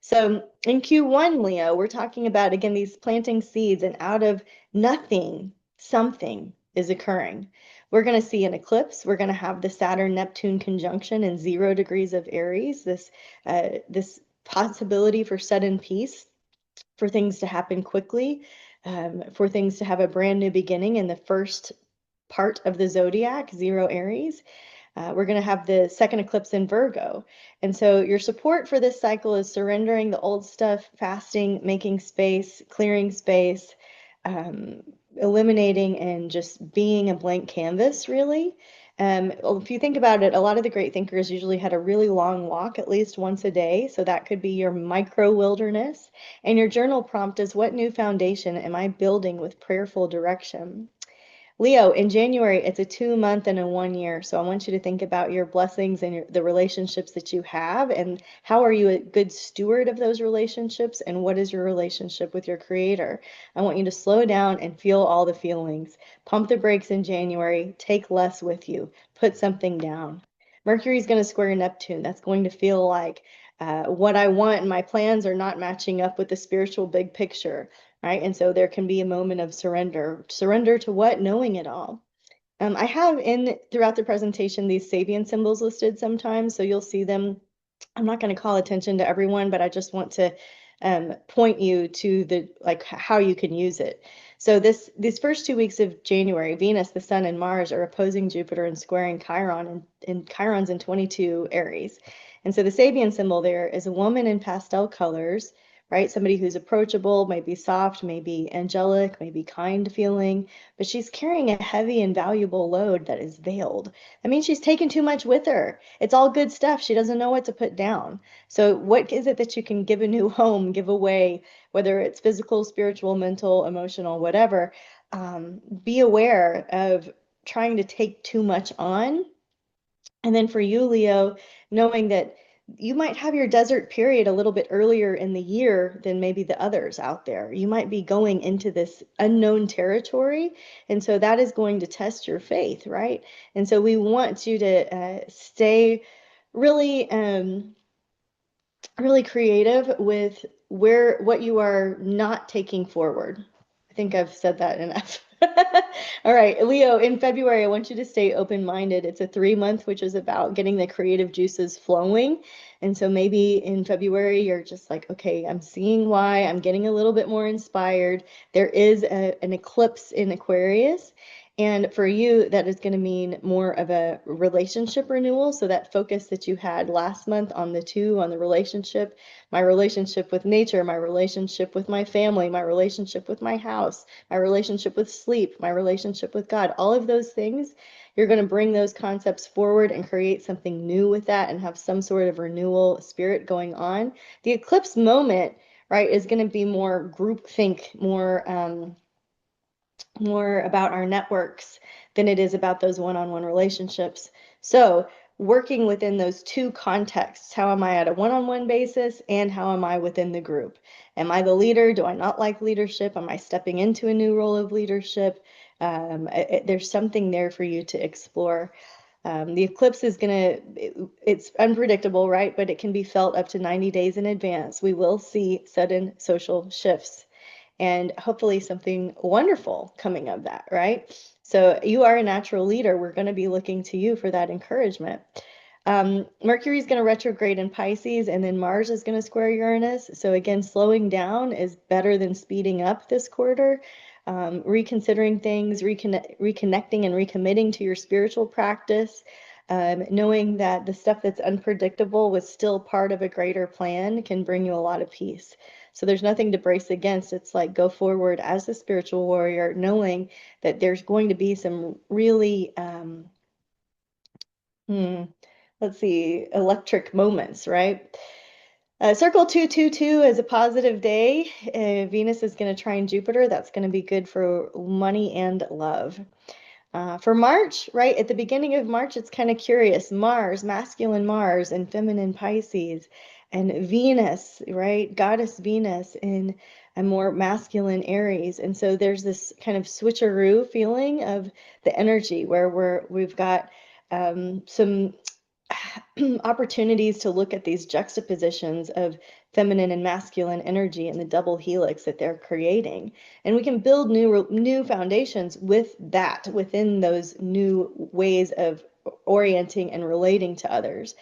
So in Q1, Leo, we're talking about, again, these planting seeds, and out of nothing, something is occurring. We're going to see an eclipse. We're going to have the Saturn-Neptune conjunction in 0 degrees of Aries, this possibility for sudden peace, for things to happen quickly, for things to have a brand new beginning in the first part of the zodiac, 0 Aries. We're going to have the second eclipse in Virgo. And so your support for this cycle is surrendering the old stuff, fasting, making space, clearing space, eliminating and just being a blank canvas, really. If you think about it, a lot of the great thinkers usually had a really long walk at least once a day. So that could be your micro wilderness. And your journal prompt is, what new foundation am I building with prayerful direction? Leo, in January, it's a 2-month and a 1 year. So I want you to think about your blessings and the relationships that you have, and how are you a good steward of those relationships, and what is your relationship with your creator? I want you to slow down and feel all the feelings. Pump the brakes in January. Take less with you. Put something down. Mercury's going to square Neptune. That's going to feel like what I want and my plans are not matching up with the spiritual big picture. Right? And so there can be a moment of surrender. Surrender to what? Knowing it all. I have throughout the presentation these Sabian symbols listed sometimes, so you'll see them. I'm not going to call attention to everyone, but I just want to point you to how you can use it. So these first 2 weeks of January, Venus, the Sun, and Mars are opposing Jupiter and squaring Chiron, and Chiron's in 22 Aries. And so the Sabian symbol there is a woman in pastel colors, right? Somebody who's approachable, maybe soft, maybe angelic, maybe kind feeling, but she's carrying a heavy and valuable load that is veiled. That means she's taken too much with her. It's all good stuff. She doesn't know what to put down. So what is it that you can give a new home, give away, whether it's physical, spiritual, mental, emotional, whatever? Be aware of trying to take too much on. And then for you, Leo, knowing that you might have your desert period a little bit earlier in the year than maybe the others out there. You might be going into this unknown territory. And so that is going to test your faith, right? And so we want you to stay really, really creative with what you are not taking forward. I think I've said that enough. All right, Leo, in February, I want you to stay open-minded. It's a 3-month, which is about getting the creative juices flowing. And so maybe in February, you're just like, okay, I'm seeing why. I'm getting a little bit more inspired. There is an eclipse in Aquarius. And for you, that is going to mean more of a relationship renewal. So that focus that you had last month on the relationship, my relationship with nature, my relationship with my family, my relationship with my house, my relationship with sleep, my relationship with God, all of those things, you're going to bring those concepts forward and create something new with that and have some sort of renewal spirit going on. The eclipse moment, right, is going to be more groupthink, more about our networks than it is about those one-on-one relationships. So working within those two contexts, how am I at a one-on-one basis and how am I within the group? Am I the leader? Do I not like leadership? Am I stepping into a new role of leadership? There's something there for you to explore. The eclipse is it's unpredictable, right? But it can be felt up to 90 days in advance. We will see sudden social shifts, and hopefully something wonderful coming of that, right? So you are a natural leader. We're going to be looking to you for that encouragement. Mercury is going to retrograde in Pisces, and then Mars is going to square Uranus. So again, slowing down is better than speeding up this quarter. Reconsidering things, reconnecting and recommitting to your spiritual practice, knowing that the stuff that's unpredictable was still part of a greater plan can bring you a lot of peace. So there's nothing to brace against. It's like go forward as a spiritual warrior, knowing that there's going to be some really, let's see, electric moments, right? Circle 222 is a positive day. Venus is going to trine Jupiter. That's going to be good for money and love. For March, right, at the beginning of March, it's kind of curious. Mars, masculine Mars and feminine Pisces. and Venus, right? Goddess Venus in a more masculine Aries. And so there's this kind of switcheroo feeling of the energy where we've got some opportunities to look at these juxtapositions of feminine and masculine energy and the double helix that they're creating. And we can build new foundations with that, within those new ways of orienting and relating to others,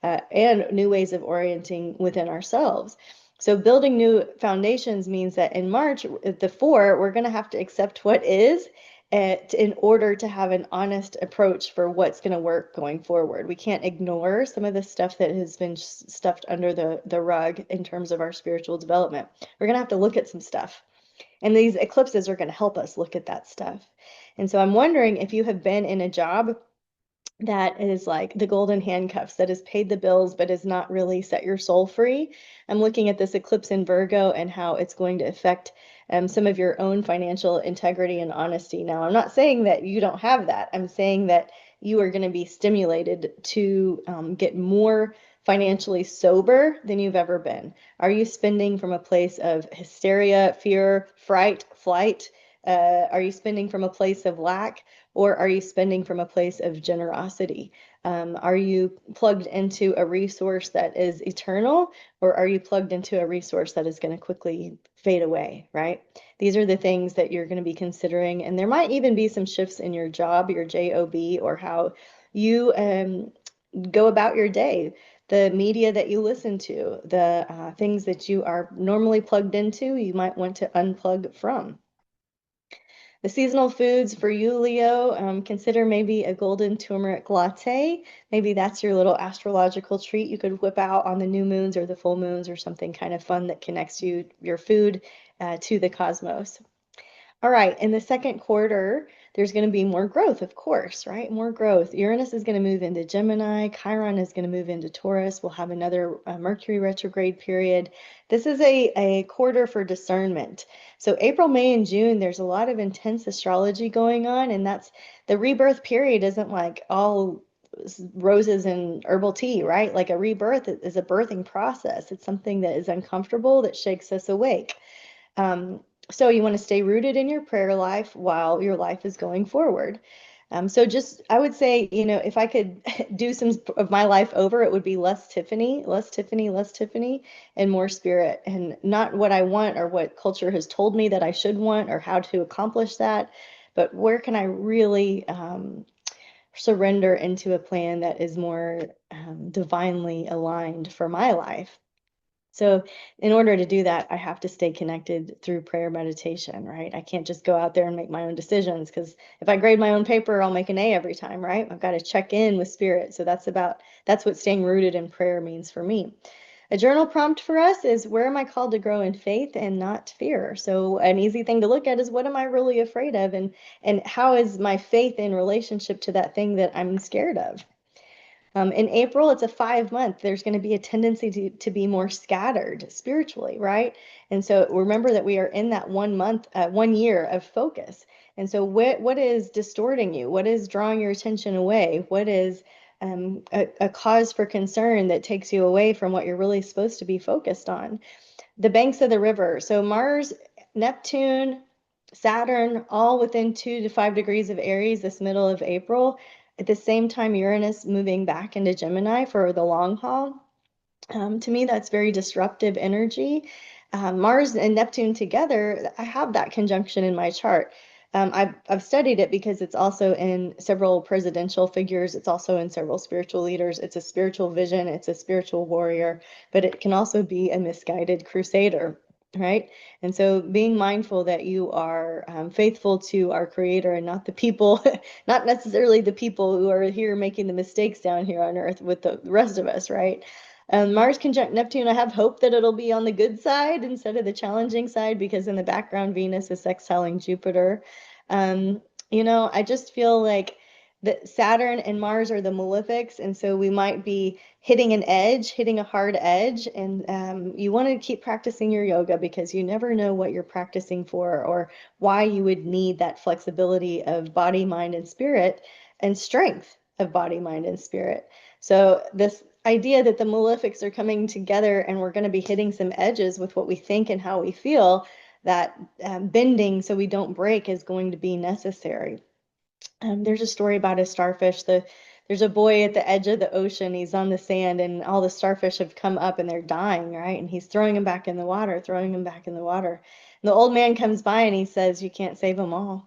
and new ways of orienting within ourselves. So building new foundations means that in March, at the 4, we're going to have to accept what is, in order to have an honest approach for what's going to work going forward. We can't ignore some of the stuff that has been stuffed under the rug in terms of our spiritual development. We're going to have to look at some stuff. And these eclipses are going to help us look at that stuff. And so I'm wondering if you have been in a job that is like the golden handcuffs, that has paid the bills but has not really set your soul free. I'm looking at this eclipse in Virgo and how it's going to affect some of your own financial integrity and honesty. Now, I'm not saying that you don't have that. I'm saying that you are going to be stimulated to get more financially sober than you've ever been. Are you spending from a place of hysteria, fear, fright, flight? Are you spending from a place of lack? Or are you spending from a place of generosity? Are you plugged into a resource that is eternal, or are you plugged into a resource that is going to quickly fade away, right? These are the things that you're going to be considering. And there might even be some shifts in your job, your job, or how you go about your day, the media that you listen to, the things that you are normally plugged into, you might want to unplug from. The seasonal foods for you, Leo, consider maybe a golden turmeric latte. Maybe that's your little astrological treat you could whip out on the new moons or the full moons, or something kind of fun that connects your food to the cosmos. All right, in the second quarter, there's going to be more growth, of course, right? More growth. Uranus is going to move into Gemini. Chiron is going to move into Taurus. We'll have another Mercury retrograde period. This is a quarter for discernment. So April, May, and June, there's a lot of intense astrology going on, and that's the rebirth period isn't like all roses and herbal tea, right? Like a rebirth is a birthing process. It's something that is uncomfortable, that shakes us awake. So you want to stay rooted in your prayer life while your life is going forward. So just, I would say, if I could do some of my life over, it would be less Tiffany, less Tiffany, less Tiffany, and more spirit, and not what I want or what culture has told me that I should want or how to accomplish that, but where can I really surrender into a plan that is more divinely aligned for my life. So in order to do that, I have to stay connected through prayer meditation, right? I can't just go out there and make my own decisions, because if I grade my own paper, I'll make an A every time, right? I've got to check in with spirit. So that's what staying rooted in prayer means for me. A journal prompt for us is, where am I called to grow in faith and not fear? So an easy thing to look at is, what am I really afraid of? And how is my faith in relationship to that thing that I'm scared of? In April, it's a 5-month. There's going to be a tendency to be more scattered spiritually, right? And so remember that we are in that 1 month, 1 year of focus. And so what is distorting you? What is drawing your attention away? What is a cause for concern that takes you away from what you're really supposed to be focused on? The banks of the river. So Mars, Neptune, Saturn, all within 2 to 5 degrees of Aries this middle of April. At the same time, Uranus moving back into Gemini for the long haul. To me, that's very disruptive energy. Mars and Neptune together, I have that conjunction in my chart. I've studied it because it's also in several presidential figures. It's also in several spiritual leaders. It's a spiritual vision. It's a spiritual warrior, but it can also be a misguided crusader, right? And so being mindful that you are faithful to our creator and not the people, not necessarily the people who are here making the mistakes down here on earth with the rest of us, right? Mars conjunct Neptune, I have hope that it'll be on the good side instead of the challenging side, because in the background, Venus is sextiling Jupiter. I just feel like that Saturn and Mars are the malefics, and so we might be hitting an edge, hitting a hard edge, and you want to keep practicing your yoga, because you never know what you're practicing for or why you would need that flexibility of body, mind, and spirit, and strength of body, mind, and spirit. So this idea that the malefics are coming together and we're going to be hitting some edges with what we think and how we feel, that bending so we don't break is going to be necessary. There's a story about a starfish. There's a boy at the edge of the ocean. He's on the sand, and all the starfish have come up and they're dying, right? And he's throwing them back in the water, throwing them back in the water. And the old man comes by and he says, "You can't save them all."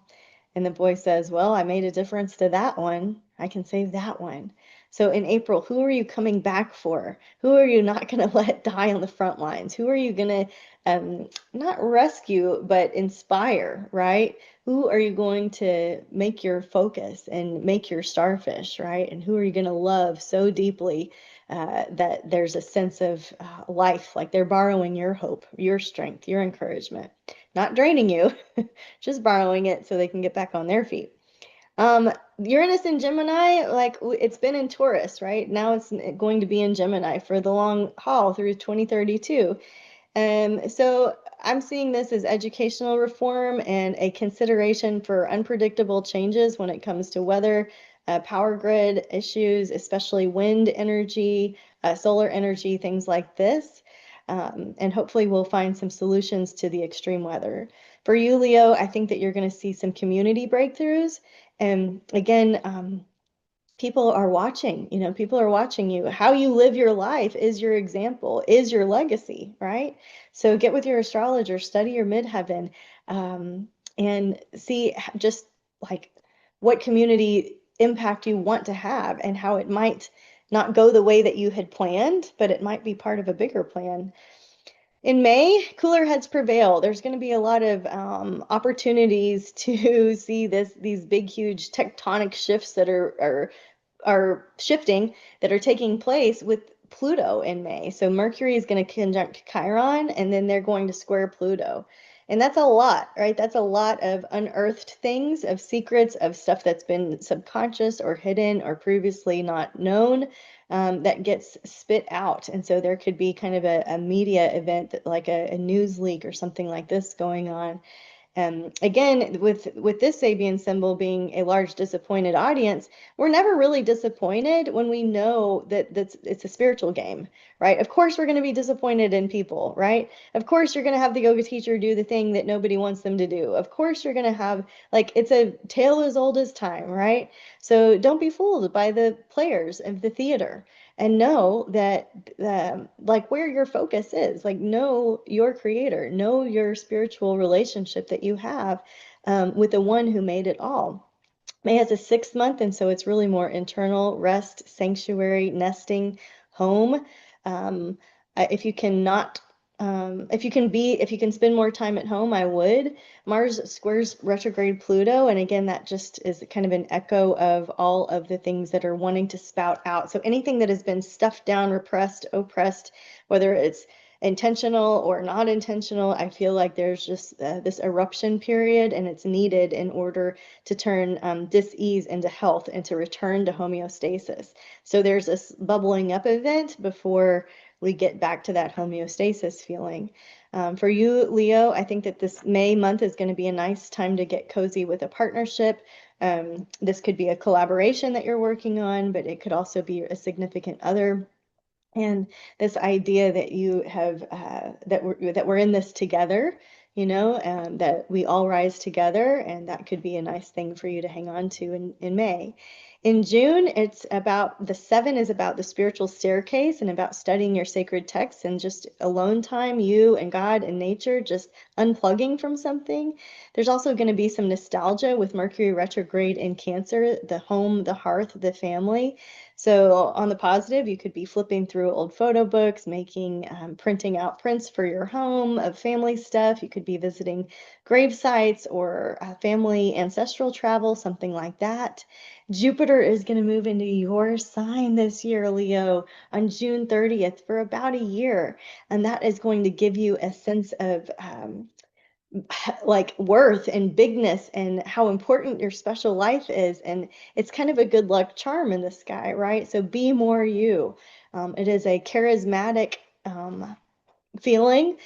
And the boy says, "Well, I made a difference to that one. I can save that one." So in April, who are you coming back for? Who are you not going to let die on the front lines? Who are you going to not rescue, but inspire, right? Who are you going to make your focus and make your starfish, right? And who are you going to love so deeply that there's a sense of life, like they're borrowing your hope, your strength, your encouragement, not draining you, just borrowing it so they can get back on their feet. Uranus in Gemini, like it's been in Taurus, right? Now it's going to be in Gemini for the long haul through 2032. So I'm seeing this as educational reform and a consideration for unpredictable changes when it comes to weather, power grid issues, especially wind energy, solar energy, things like this. And hopefully we'll find some solutions to the extreme weather. For you, Leo, I think that you're going to see some community breakthroughs. And again, people are watching, people are watching you. How you live your life is your example, is your legacy, right? So get with your astrologer, study your midheaven, and see just like what community impact you want to have and how it might not go the way that you had planned, but it might be part of a bigger plan. In May, cooler heads prevail. There's going to be a lot of opportunities to see these big, huge tectonic shifts that are shifting, that are taking place with Pluto in May. So Mercury is going to conjunct Chiron, and then they're going to square Pluto. And that's a lot, right? That's a lot of unearthed things, of secrets, of stuff that's been subconscious or hidden or previously not known, that gets spit out. And so there could be kind of a media event, like a news leak or something like this going on. Again, with this Sabian symbol being a large disappointed audience, we're never really disappointed when we know that it's a spiritual game, right? Of course, we're going to be disappointed in people, right? Of course, you're going to have the yoga teacher do the thing that nobody wants them to do. Of course, you're going to have, like, it's a tale as old as time, right? So don't be fooled by the players of the theater. And know that like where your focus is, like know your creator, know your spiritual relationship that you have with the one who made it all. May has a 6th month, and so it's really more internal, rest, sanctuary, nesting, home. Um, if you cannot, if you can spend more time at home, I would. Mars squares retrograde Pluto, and again, that just is kind of an echo of all of the things that are wanting to spout out. So anything that has been stuffed down, repressed, oppressed, whether it's intentional or not intentional, I feel like there's just this eruption period, and it's needed in order to turn dis-ease into health and to return to homeostasis. So there's this bubbling up event before we get back to that homeostasis feeling. For you, Leo, I think that this May month is going to be a nice time to get cozy with a partnership. This could be a collaboration that you're working on, but it could also be a significant other. And this idea that you have that we're in this together, that we all rise together, and that could be a nice thing for you to hang on to in May. In June, it's about the 7 is about the spiritual staircase and about studying your sacred texts and just alone time, you and God and nature, just unplugging from something. There's also going to be some nostalgia with Mercury retrograde in Cancer, the home, the hearth, the family. So on the positive, you could be flipping through old photo books, printing out prints for your home of family stuff. You could be visiting grave sites or family ancestral travel, something like that. Jupiter is going to move into your sign this year, Leo, on June 30th for about a year. And that is going to give you a sense of like worth and bigness and how important your special life is. And it's kind of a good luck charm in the sky, right? So be more you. It is a charismatic feeling.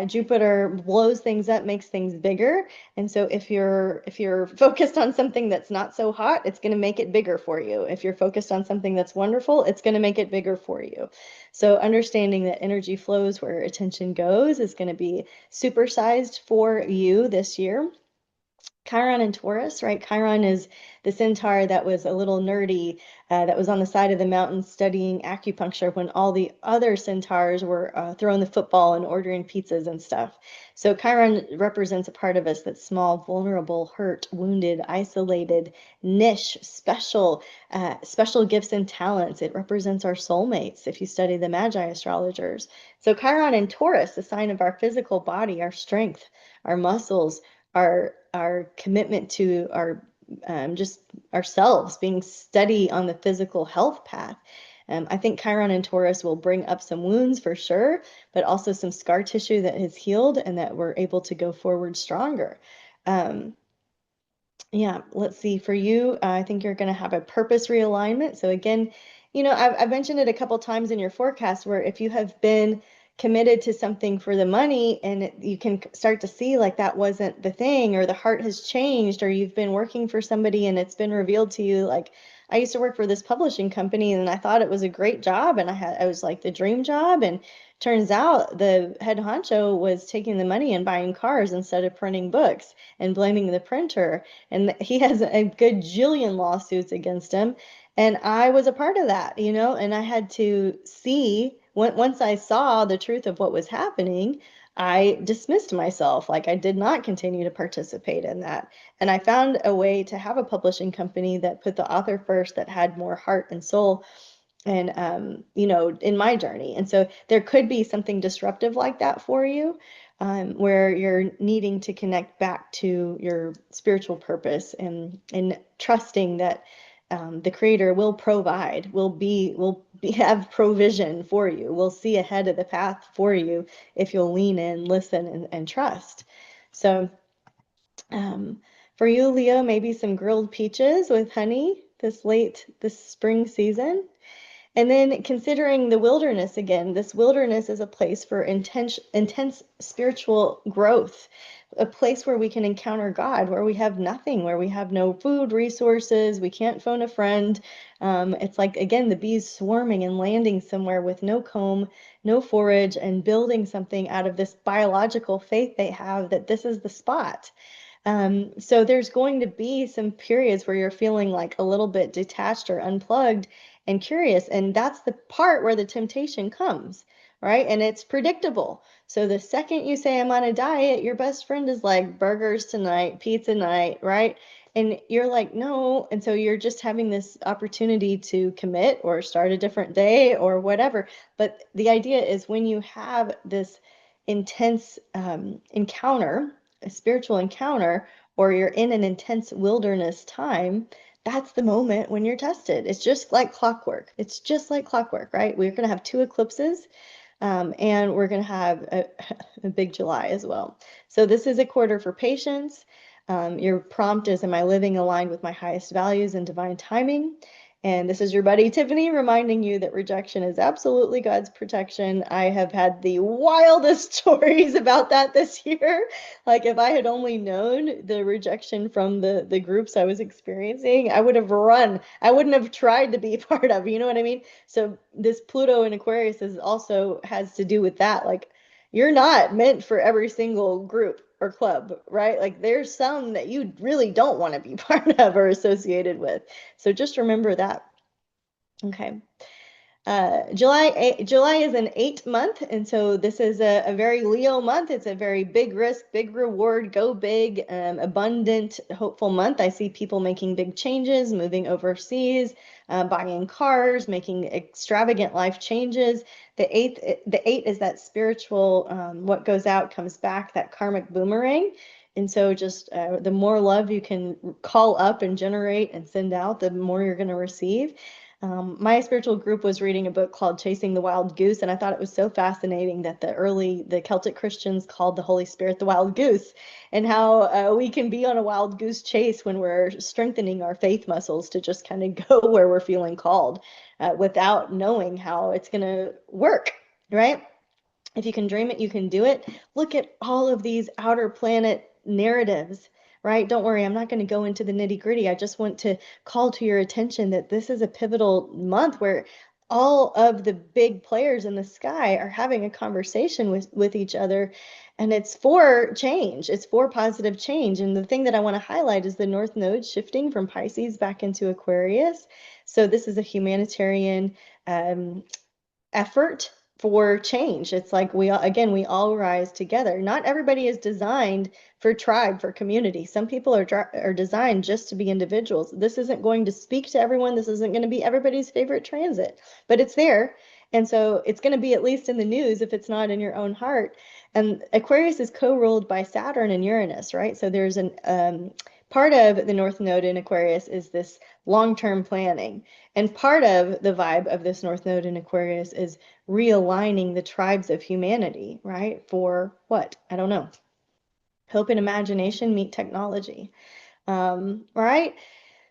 Jupiter blows things up, makes things bigger. And so if you're focused on something that's not so hot, it's going to make it bigger for you. If you're focused on something that's wonderful, it's going to make it bigger for you. So understanding that energy flows where attention goes is going to be supersized for you this year. Chiron and Taurus, right? Chiron is the centaur that was a little nerdy, that was on the side of the mountain studying acupuncture when all the other centaurs were throwing the football and ordering pizzas and stuff. So Chiron represents a part of us that's small, vulnerable, hurt, wounded, isolated, niche, special, special gifts and talents. It represents our soulmates if you study the Magi astrologers. So Chiron and Taurus, the sign of our physical body, our strength, our muscles, our commitment to our just ourselves, being steady on the physical health path. I think Chiron and Taurus will bring up some wounds for sure, but also some scar tissue that has healed and that we're able to go forward stronger. Yeah, let's see. For you, I think you're going to have a purpose realignment. So again, I've mentioned it a couple times in your forecast where if you have been committed to something for the money and you can start to see like that wasn't the thing, or the heart has changed, or you've been working for somebody and it's been revealed to you, like I used to work for this publishing company and I thought it was a great job and I was like the dream job, and turns out the head honcho was taking the money and buying cars instead of printing books and blaming the printer, and he has a good jillion lawsuits against him. And I was a part of that, and I had to see, once I saw the truth of what was happening, I dismissed myself. Like I did not continue to participate in that. And I found a way to have a publishing company that put the author first, that had more heart and soul and in my journey. And so there could be something disruptive like that for you, where you're needing to connect back to your spiritual purpose and trusting that the creator will provide, have provision for you, will see ahead of the path for you if you'll lean in, listen, and trust. So for you, Leo, maybe some grilled peaches with honey this spring season. And then considering the wilderness again, this wilderness is a place for intense spiritual growth, a place where we can encounter God, where we have nothing, where we have no food resources, we can't phone a friend. It's like, again, the bees swarming and landing somewhere with no comb, no forage, and building something out of this biological faith they have that this is the spot. So there's going to be some periods where you're feeling like a little bit detached or unplugged and curious. And that's the part where the temptation comes, right? And it's predictable. So the second you say I'm on a diet, your best friend is like burgers tonight, pizza night, right? And you're like, no. And so you're just having this opportunity to commit or start a different day or whatever. But the idea is when you have this intense encounter, a spiritual encounter, or you're in an intense wilderness time, that's the moment when you're tested. It's just like clockwork. It's just like clockwork, right? We're going to have 2 eclipses, and we're going to have a big July as well. So this is a quarter for patience. Your prompt is, am I living aligned with my highest values and divine timing? And this is your buddy Tiffany reminding you that rejection is absolutely God's protection. I have had the wildest stories about that this year. Like if I had only known the rejection from the groups I was experiencing, I would have run. I wouldn't have tried to be part of, you know what I mean? So this Pluto in Aquarius also has to do with that. Like you're not meant for every single group or club, right? Like there's some that you really don't want to be part of or associated with. So just remember that. Okay. July is an 8 month, and so this is a very Leo month. It's a very big risk, big reward, go big, abundant, hopeful month. I see people making big changes, moving overseas, buying cars, making extravagant life changes. The eight is that spiritual, what goes out comes back, that karmic boomerang. And so just the more love you can call up and generate and send out, the more you're going to receive. My spiritual group was reading a book called Chasing the Wild Goose, and I thought it was so fascinating that the Celtic Christians called the Holy Spirit the wild goose, and how we can be on a wild goose chase when we're strengthening our faith muscles to just kind of go where we're feeling called, without knowing how it's going to work, right? If you can dream it, you can do it. Look at all of these outer planet narratives, right? Don't worry, I'm not going to go into the nitty-gritty. I just want to call to your attention that this is a pivotal month where all of the big players in the sky are having a conversation with each other, and it's for change. It's for positive change. And the thing that I want to highlight is the North Node shifting from Pisces back into Aquarius. So this is a humanitarian effort for change. It's like we all, again, we all rise together. Not everybody is designed for tribe, for community. Some people are designed just to be individuals. This isn't going to speak to everyone. This isn't going to be everybody's favorite transit, but it's there. And so it's going to be at least in the news if it's not in your own heart. And Aquarius is co-ruled by Saturn and Uranus, right? So there's an part of the North Node in Aquarius is this long-term planning. And part of the vibe of this North Node in Aquarius is realigning the tribes of humanity, right? For what? I don't know. Hope and imagination meet technology, right?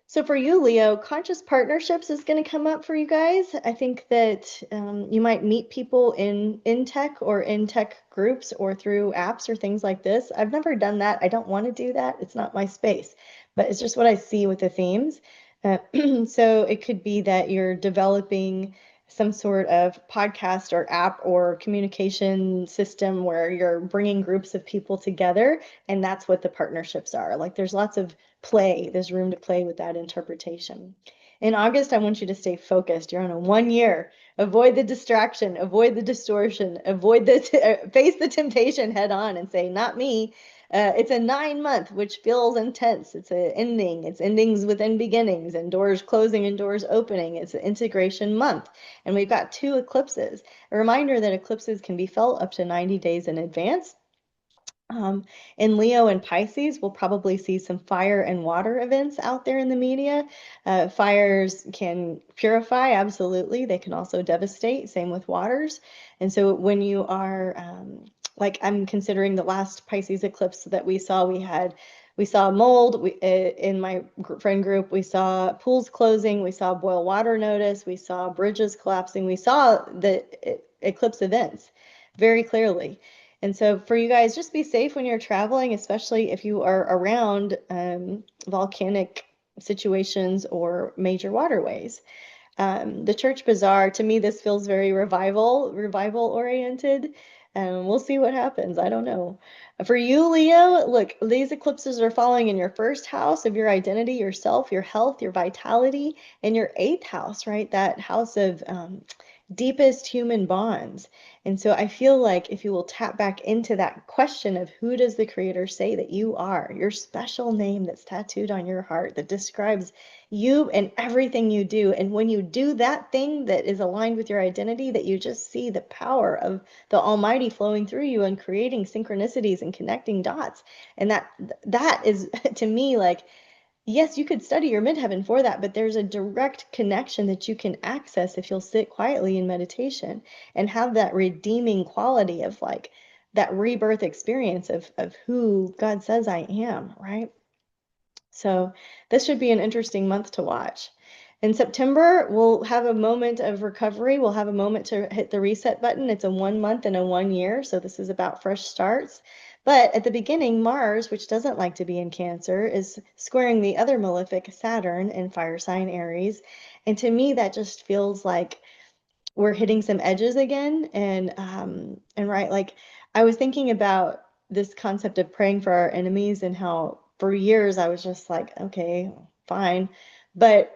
So for you, Leo, conscious partnerships is going to come up for you guys. I think that you might meet people in tech or in tech groups or through apps or things like this. I've never done that. I don't want to do that. It's not my space, but it's just what I see with the themes. So it could be that you're developing some sort of podcast or app or communication system where you're bringing groups of people together, and that's what the partnerships are. Like there's lots of play, there's room to play with that interpretation. In August, I want you to stay focused. You're on a 1 year. Avoid the distraction, avoid the distortion, avoid the face the temptation head on and say, not me. It's a 9-month, which feels intense. It's an ending. It's endings within beginnings and doors closing and doors opening. It's an integration month. And we've got 2 eclipses. A reminder that eclipses can be felt up to 90 days in advance. In Leo and Pisces, we'll probably see some fire and water events out there in the media. Fires can purify, absolutely. They can also devastate, same with waters. And so when you are, like I'm considering the last Pisces eclipse that we saw, we saw mold in my friend group, we saw pools closing, we saw boil water notice, we saw bridges collapsing, we saw the eclipse events very clearly. And so for you guys, just be safe when you're traveling, especially if you are around volcanic situations or major waterways. The church bazaar, to me, this feels very revival oriented. We'll see what happens. I don't know. For you, Leo, look, these eclipses are falling in your first house of your identity, yourself, your health, your vitality, and your 8th house, right? That house of deepest human bonds. And so I feel like if you will tap back into that question of who does the creator say that you are, your special name that's tattooed on your heart that describes you and everything you do. And when you do that thing that is aligned with your identity, that you just see the power of the Almighty flowing through you and creating synchronicities and connecting dots. And that is to me like, yes, you could study your midheaven for that, but there's a direct connection that you can access if you'll sit quietly in meditation and have that redeeming quality of like that rebirth experience of who God says I am, right? So this should be an interesting month to watch. In September, we'll have a moment of recovery. We'll have a moment to hit the reset button. It's a 1 month and a 1 year. So this is about fresh starts. But at the beginning, Mars, which doesn't like to be in Cancer, is squaring the other malefic Saturn in fire sign Aries. And to me, that just feels like we're hitting some edges again. And right, like I was thinking about this concept of praying for our enemies and how for years I was just like, okay, fine. But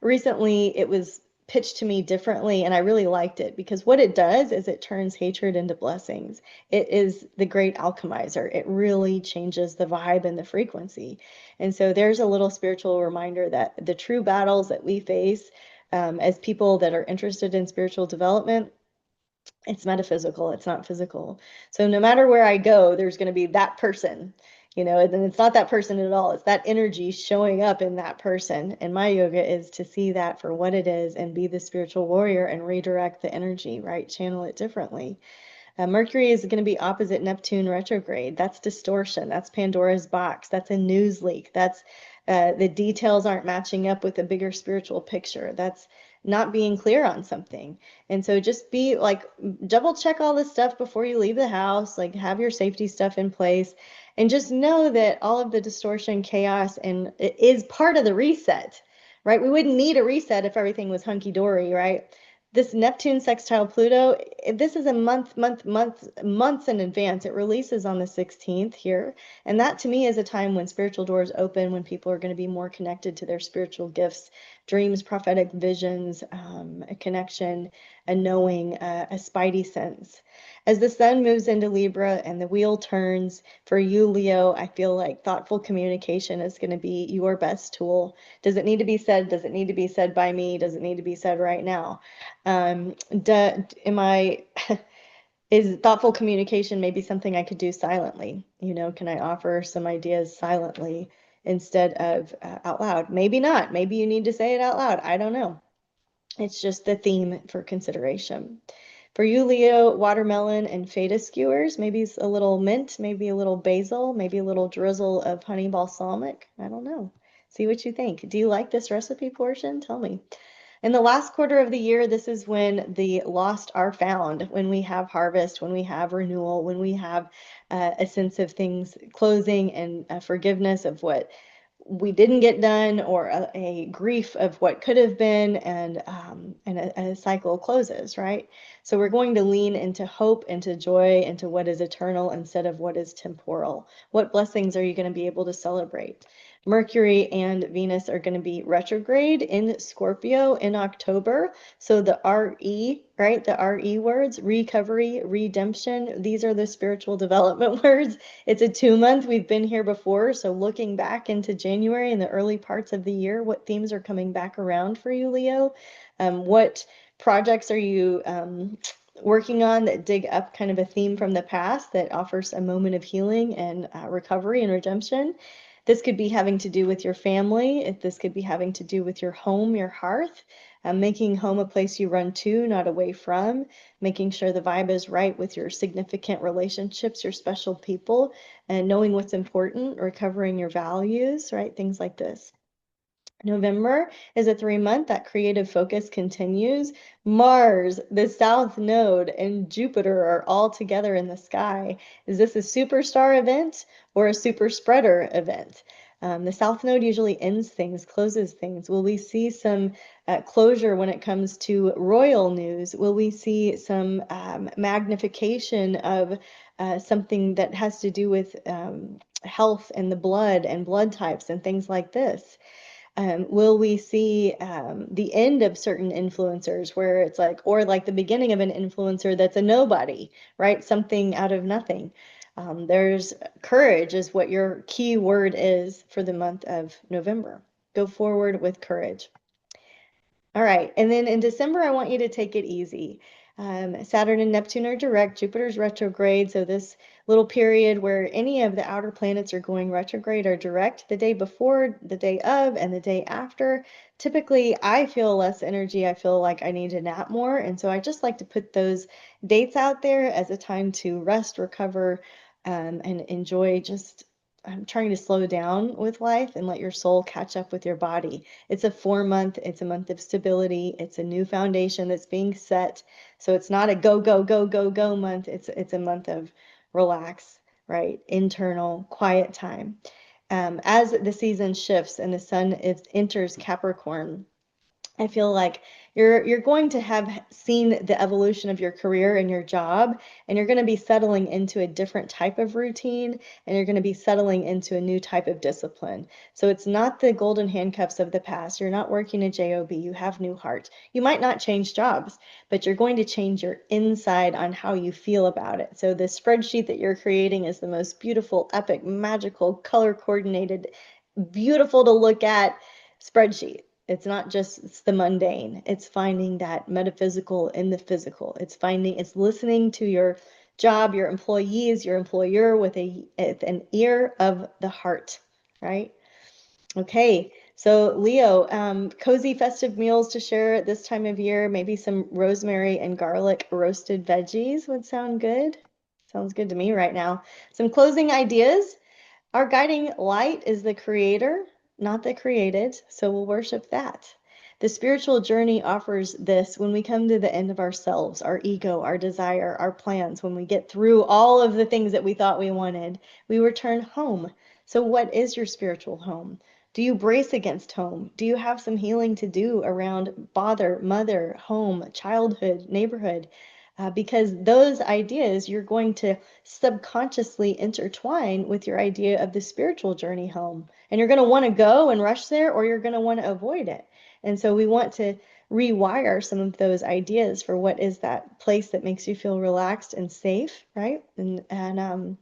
recently it was pitched to me differently and I really liked it because what it does is it turns hatred into blessings. It is the great alchemizer. It really changes the vibe and the frequency. And so there's a little spiritual reminder that the true battles that we face as people that are interested in spiritual development, it's metaphysical, it's not physical. So no matter where I go, there's going to be that person, and it's not that person at all. It's that energy showing up in that person. And my yoga is to see that for what it is and be the spiritual warrior and redirect the energy, right? Channel it differently. Mercury is going to be opposite Neptune retrograde. That's distortion. That's Pandora's box. That's a news leak. That's the details aren't matching up with a bigger spiritual picture. That's not being clear on something. And so just be like, double check all this stuff before you leave the house, like have your safety stuff in place, and just know that all of the distortion, chaos, and it is part of the reset, right? We wouldn't need a reset if everything was hunky-dory, right? This Neptune sextile Pluto, this is a months in advance. It releases on the 16th here. And that to me is a time when spiritual doors open, when people are going to be more connected to their spiritual gifts, dreams, prophetic visions, a connection, a knowing, a spidey sense. As the sun moves into Libra and the wheel turns, for you, Leo, I feel like thoughtful communication is going to be your best tool. Does it need to be said? Does it need to be said by me? Does it need to be said right now? Am I is thoughtful communication maybe something I could do silently? Can I offer some ideas silently instead of out loud? Maybe not. Maybe you need to say it out loud. I don't know. It's just the theme for consideration. For you, Leo, watermelon and feta skewers, maybe a little mint, maybe a little basil, maybe a little drizzle of honey balsamic. I don't know. See what you think. Do you like this recipe portion? Tell me. In the last quarter of the year, this is when the lost are found, when we have harvest, when we have renewal, when we have a sense of things closing and forgiveness of what we didn't get done, or a grief of what could have been, and a cycle closes, right? So we're going to lean into hope, into joy, into what is eternal instead of what is temporal. What blessings are you going to be able to celebrate? Mercury and Venus are going to be retrograde in Scorpio in October. So the RE, right? The RE words, recovery, redemption, these are the spiritual development words. It's a 2-month. We've been here before. So looking back into January and the early parts of the year, what themes are coming back around for you, Leo? What projects are you working on that dig up kind of a theme from the past that offers a moment of healing and recovery and redemption? This could be having to do with your family. This could be having to do with your home, your hearth, making home a place you run to, not away from, making sure the vibe is right with your significant relationships, your special people, and knowing what's important, recovering your values, right? Things like this. November is a 3-month. That creative focus continues. Mars, the South Node, and Jupiter are all together in the sky. Is this a superstar event or a super spreader event? The South Node usually ends things, closes things. Will we see some closure when it comes to royal news? Will we see some magnification of something that has to do with health and the blood and blood types and things like this? Will we see the end of certain influencers where it's like, or like the beginning of an influencer that's a nobody, right? Something out of nothing. There's courage is what your key word is for the month of November. Go forward with courage. All right, and then in December, I want you to take it easy. Saturn and Neptune are direct, Jupiter's retrograde, so this little period where any of the outer planets are going retrograde are direct the day before, the day of, and the day after. Typically, I feel less energy. I feel like I need to nap more, and so I just like to put those dates out there as a time to rest, recover, and enjoy just trying to slow down with life and let your soul catch up with your body. It's a 4-month, it's a month of stability, it's a new foundation that's being set. So it's not a go, go, go, go, go month. It's a month of relax, right? Internal, quiet time. As the season shifts and the sun enters Capricorn, I feel like you're going to have seen the evolution of your career and your job, and you're going to be settling into a different type of routine, and you're going to be settling into a new type of discipline. So it's not the golden handcuffs of the past. You're not working a job. You have new heart. You might not change jobs, but you're going to change your inside on how you feel about it. So the spreadsheet that you're creating is the most beautiful, epic, magical, color coordinated, beautiful to look at spreadsheet. It's not just it's the mundane. It's finding that metaphysical in the physical. It's listening to your job, your employees, your employer with an ear of the heart, right? Okay, so Leo, cozy festive meals to share at this time of year. Maybe some rosemary and garlic roasted veggies would sound good. Sounds good to me right now. Some closing ideas. Our guiding light is the creator, not the created, so we'll worship that. The spiritual journey offers this when we come to the end of ourselves, our ego, our desire, our plans. When we get through all of the things that we thought we wanted, we return home. So what is your spiritual home? Do you brace against home? Do you have some healing to do around father, mother, home, childhood, neighborhood? Because those ideas you're going to subconsciously intertwine with your idea of the spiritual journey home. And you're going to want to go and rush there, or you're going to want to avoid it. And so we want to rewire some of those ideas for what is that place that makes you feel relaxed and safe, right? And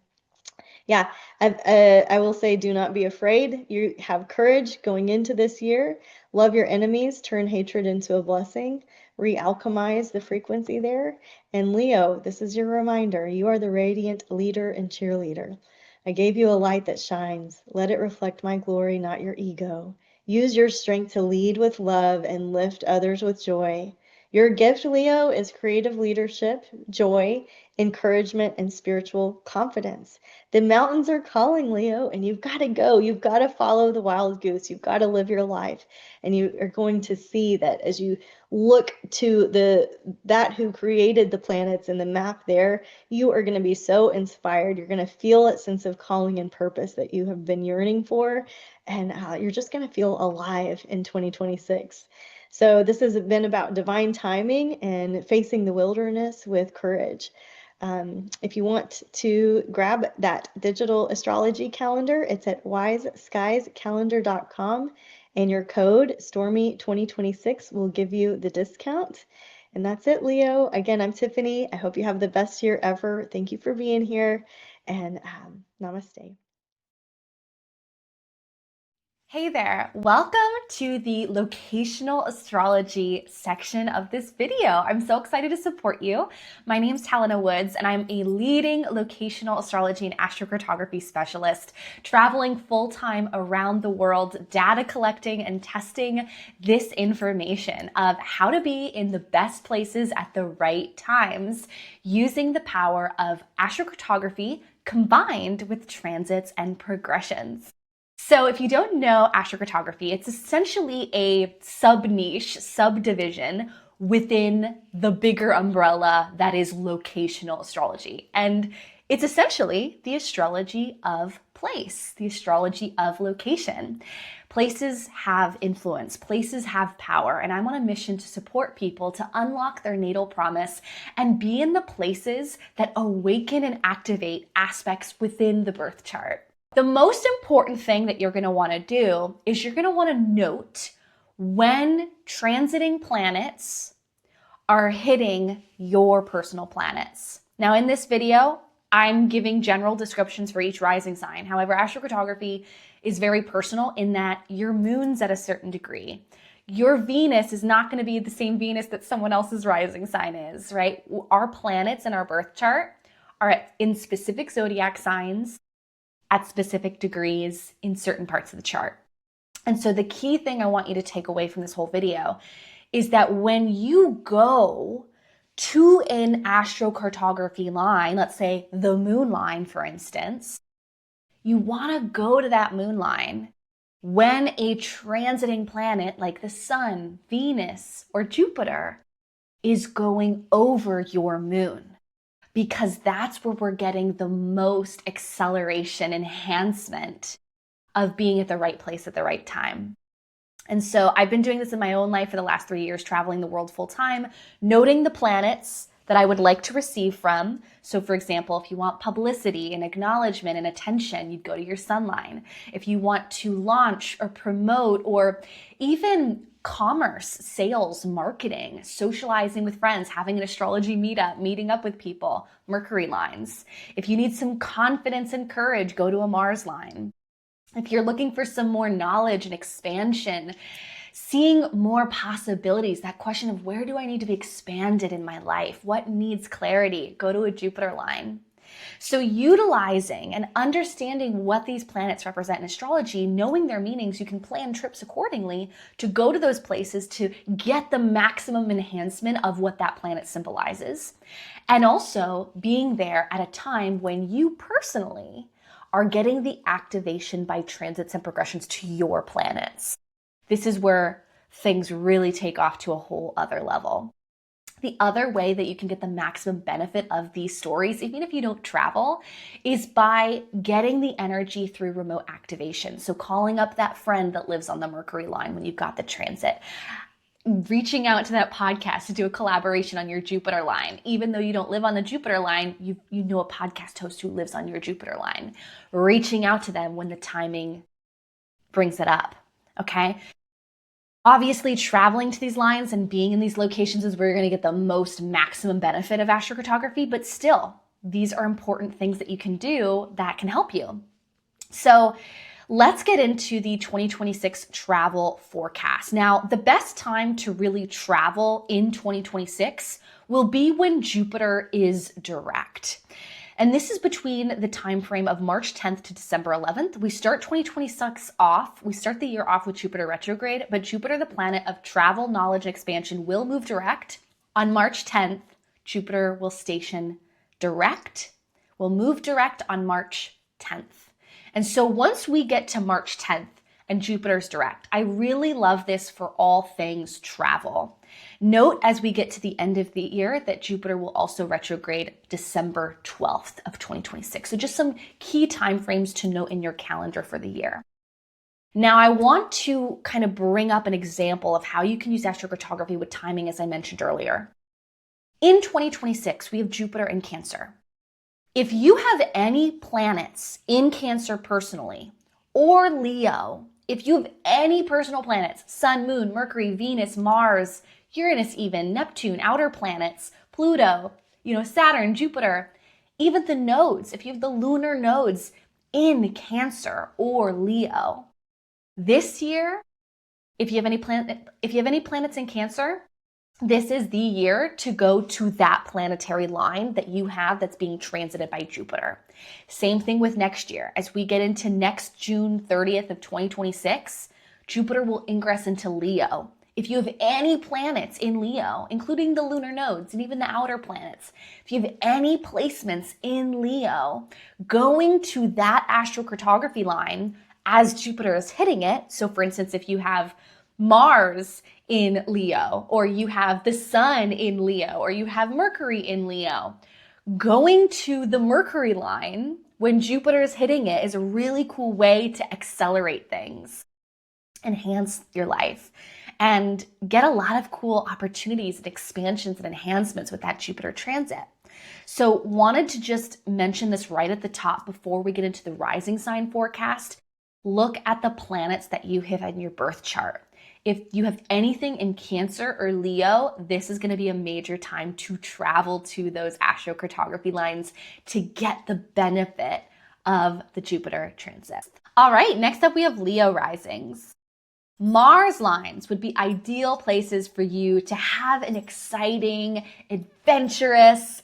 yeah, I will say, do not be afraid. You have courage going into this year. Love your enemies, turn hatred into a blessing, re-alchemize the frequency there. And Leo, this is your reminder. You are the radiant leader and cheerleader. I gave you a light that shines. Let it reflect my glory, not your ego. Use your strength to lead with love and lift others with joy. Your gift, Leo, is creative leadership, joy, encouragement, and spiritual confidence. The mountains are calling, Leo, and you've got to go. You've got to follow the wild goose. You've got to live your life. And you are going to see that as you look to that who created the planets and the map there, you are going to be so inspired. You're going to feel that sense of calling and purpose that you have been yearning for. And you're just going to feel alive in 2026. So this has been about divine timing and facing the wilderness with courage. If you want to grab that digital astrology calendar, it's at wiseskiescalendar.com, and your code Stormie 2026 will give you the discount. And that's it, Leo. Again, I'm Tiffany. I hope you have the best year ever. Thank you for being here, and namaste. Hey there, welcome to the locational astrology section of this video. I'm so excited to support you. My name's Helena Woods, and I'm a leading locational astrology and astrocartography specialist, traveling full-time around the world, data collecting and testing this information of how to be in the best places at the right times, using the power of astrocartography combined with transits and progressions. So if you don't know astrocartography, it's essentially a sub-niche, subdivision within the bigger umbrella that is locational astrology. And it's essentially the astrology of place, the astrology of location. Places have influence, places have power, and I'm on a mission to support people to unlock their natal promise and be in the places that awaken and activate aspects within the birth chart. The most important thing that you're going to want to do is you're going to want to note when transiting planets are hitting your personal planets. Now, in this video, I'm giving general descriptions for each rising sign. However, astrocartography is very personal in that your moon's at a certain degree. Your Venus is not going to be the same Venus that someone else's rising sign is, right? Our planets in our birth chart are in specific zodiac signs at specific degrees in certain parts of the chart. And so the key thing I want you to take away from this whole video is that when you go to an astrocartography line, let's say the moon line, for instance, you want to go to that moon line when a transiting planet like the sun, Venus, or Jupiter is going over your moon, because that's where we're getting the most acceleration, enhancement of being at the right place at the right time. And so I've been doing this in my own life for the last 3 years, traveling the world full time, noting the planets that I would like to receive from. So for example, if you want publicity and acknowledgement and attention, you'd go to your sun line. If you want to launch or promote or even commerce, sales, marketing, socializing with friends, having an astrology meetup, meeting up with people, Mercury lines. If you need some confidence and courage, go to a Mars line. If you're looking for some more knowledge and expansion, seeing more possibilities, that question of where do I need to be expanded in my life? What needs clarity? Go to a Jupiter line. So utilizing and understanding what these planets represent in astrology, knowing their meanings, you can plan trips accordingly to go to those places to get the maximum enhancement of what that planet symbolizes. And also being there at a time when you personally are getting the activation by transits and progressions to your planets. This is where things really take off to a whole other level. The other way that you can get the maximum benefit of these stories, even if you don't travel, is by getting the energy through remote activation. So calling up that friend that lives on the Mercury line when you've got the transit, reaching out to that podcast to do a collaboration on your Jupiter line. Even though you don't live on the Jupiter line, you know a podcast host who lives on your Jupiter line. Reaching out to them when the timing brings it up, okay? Obviously, traveling to these lines and being in these locations is where you're going to get the most maximum benefit of astrocartography, but still, these are important things that you can do that can help you. So let's get into the 2026 travel forecast. Now, the best time to really travel in 2026 will be when Jupiter is direct. And this is between the time frame of March 10th to December 11th. We start 2026 off. We start the year off with Jupiter retrograde, but Jupiter, the planet of travel, knowledge, and expansion, will move direct. On March 10th, Jupiter will station direct, will move direct on March 10th. And so once we get to March 10th and Jupiter's direct, I really love this for all things travel. Note as we get to the end of the year that Jupiter will also retrograde December 12th of 2026. So just some key timeframes to note in your calendar for the year. Now I want to kind of bring up an example of how you can use astrocartography with timing, as I mentioned earlier. In 2026, we have Jupiter in Cancer. If you have any planets in Cancer personally, or Leo, if you have any personal planets, Sun, Moon, Mercury, Venus, Mars, Uranus even, Neptune, outer planets, Pluto, Saturn, Jupiter, even the nodes, if you have the lunar nodes in Cancer or Leo. This year, if you have any planets in Cancer, this is the year to go to that planetary line that you have that's being transited by Jupiter. Same thing with next year. As we get into next June 30th of 2026, Jupiter will ingress into Leo. If you have any planets in Leo, including the lunar nodes and even the outer planets, if you have any placements in Leo, going to that astrocartography line as Jupiter is hitting it. So for instance, if you have Mars in Leo, or you have the Sun in Leo, or you have Mercury in Leo, going to the Mercury line when Jupiter is hitting it is a really cool way to accelerate things, enhance your life, and get a lot of cool opportunities and expansions and enhancements with that Jupiter transit. So wanted to just mention this right at the top before we get into the rising sign forecast. Look at the planets that you have in your birth chart. If you have anything in Cancer or Leo, this is going to be a major time to travel to those astrocartography lines to get the benefit of the Jupiter transit. All right, next up we have Leo risings. Mars lines would be ideal places for you to have an exciting, adventurous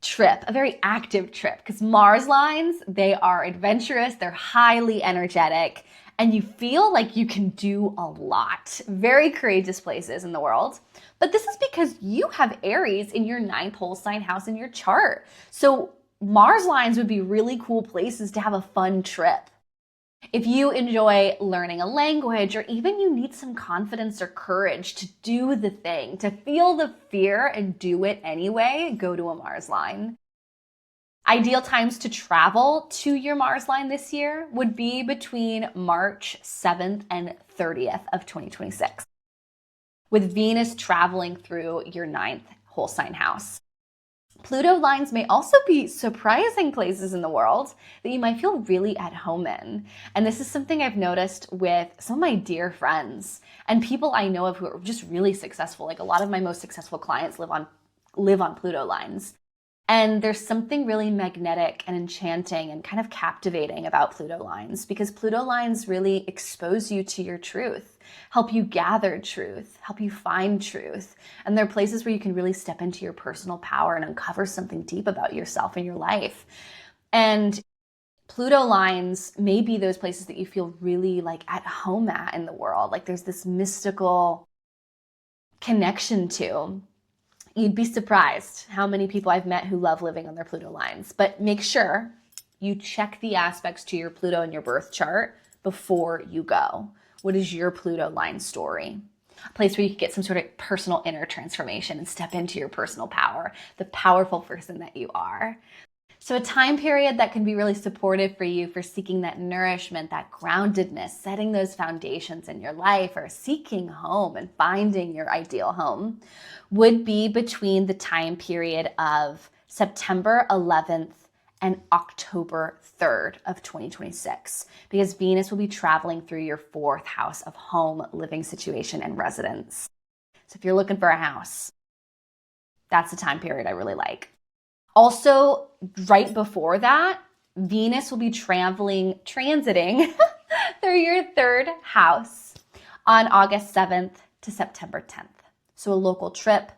trip, a very active trip, because Mars lines, they are adventurous, they're highly energetic, and you feel like you can do a lot. Very courageous places in the world. But this is because you have Aries in your 9th whole sign house in your chart. So Mars lines would be really cool places to have a fun trip. If you enjoy learning a language, or even you need some confidence or courage to do the thing, to feel the fear and do it anyway, go to a Mars line. Ideal times to travel to your Mars line this year would be between March 7th and 30th of 2026, with Venus traveling through your 9th whole sign house. Pluto lines may also be surprising places in the world that you might feel really at home in. And this is something I've noticed with some of my dear friends and people I know of who are just really successful. Like a lot of my most successful clients live on Pluto lines. And there's something really magnetic and enchanting and kind of captivating about Pluto lines, because Pluto lines really expose you to your truth, help you gather truth, help you find truth. And they're places where you can really step into your personal power and uncover something deep about yourself and your life. And Pluto lines may be those places that you feel really like at home at in the world. Like there's this mystical connection to. You'd be surprised how many people I've met who love living on their Pluto lines. But make sure you check the aspects to your Pluto in your birth chart before you go. What is your Pluto line story? a place where you can get some sort of personal inner transformation and step into your personal power, the powerful person that you are. So a time period that can be really supportive for you for seeking that nourishment, that groundedness, setting those foundations in your life, or seeking home and finding your ideal home, would be between the time period of September 11th and October 3rd of 2026, because Venus will be traveling through your 4th house of home, living situation, and residence. So if you're looking for a house, that's the time period I really like. Also, right before that, Venus will be transiting through your 3rd house on August 7th to September 10th. So a local trip,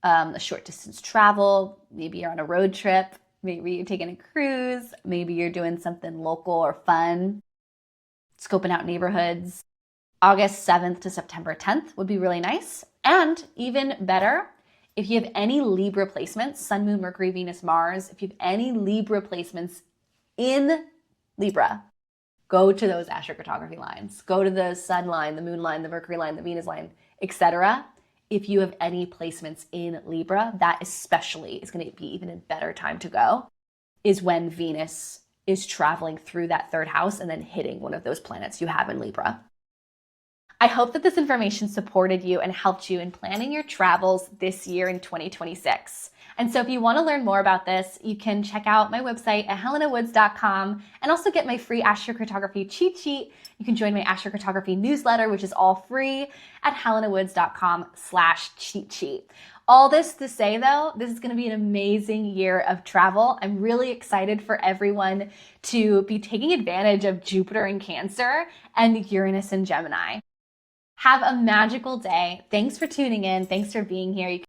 a short distance travel, maybe you're on a road trip, maybe you're taking a cruise, maybe you're doing something local or fun, scoping out neighborhoods. August 7th to September 10th would be really nice. And even better, if you have any Libra placements, Sun, Moon, Mercury, Venus, Mars, if you have any Libra placements in Libra, go to those astrocartography lines. Go to the Sun line, the Moon line, the Mercury line, the Venus line, etc. If you have any placements in Libra, that especially is going to be even a better time to go, is when Venus is traveling through that 3rd house and then hitting one of those planets you have in Libra. I hope that this information supported you and helped you in planning your travels this year in 2026. And so if you want to learn more about this, you can check out my website at helenawoods.com and also get my free astrocartography cheat sheet. You can join my astrocartography newsletter, which is all free, at helenawoods.com/cheat sheet. All this to say, though, this is going to be an amazing year of travel. I'm really excited for everyone to be taking advantage of Jupiter in Cancer and Uranus in Gemini. Have a magical day. Thanks for tuning in. Thanks for being here.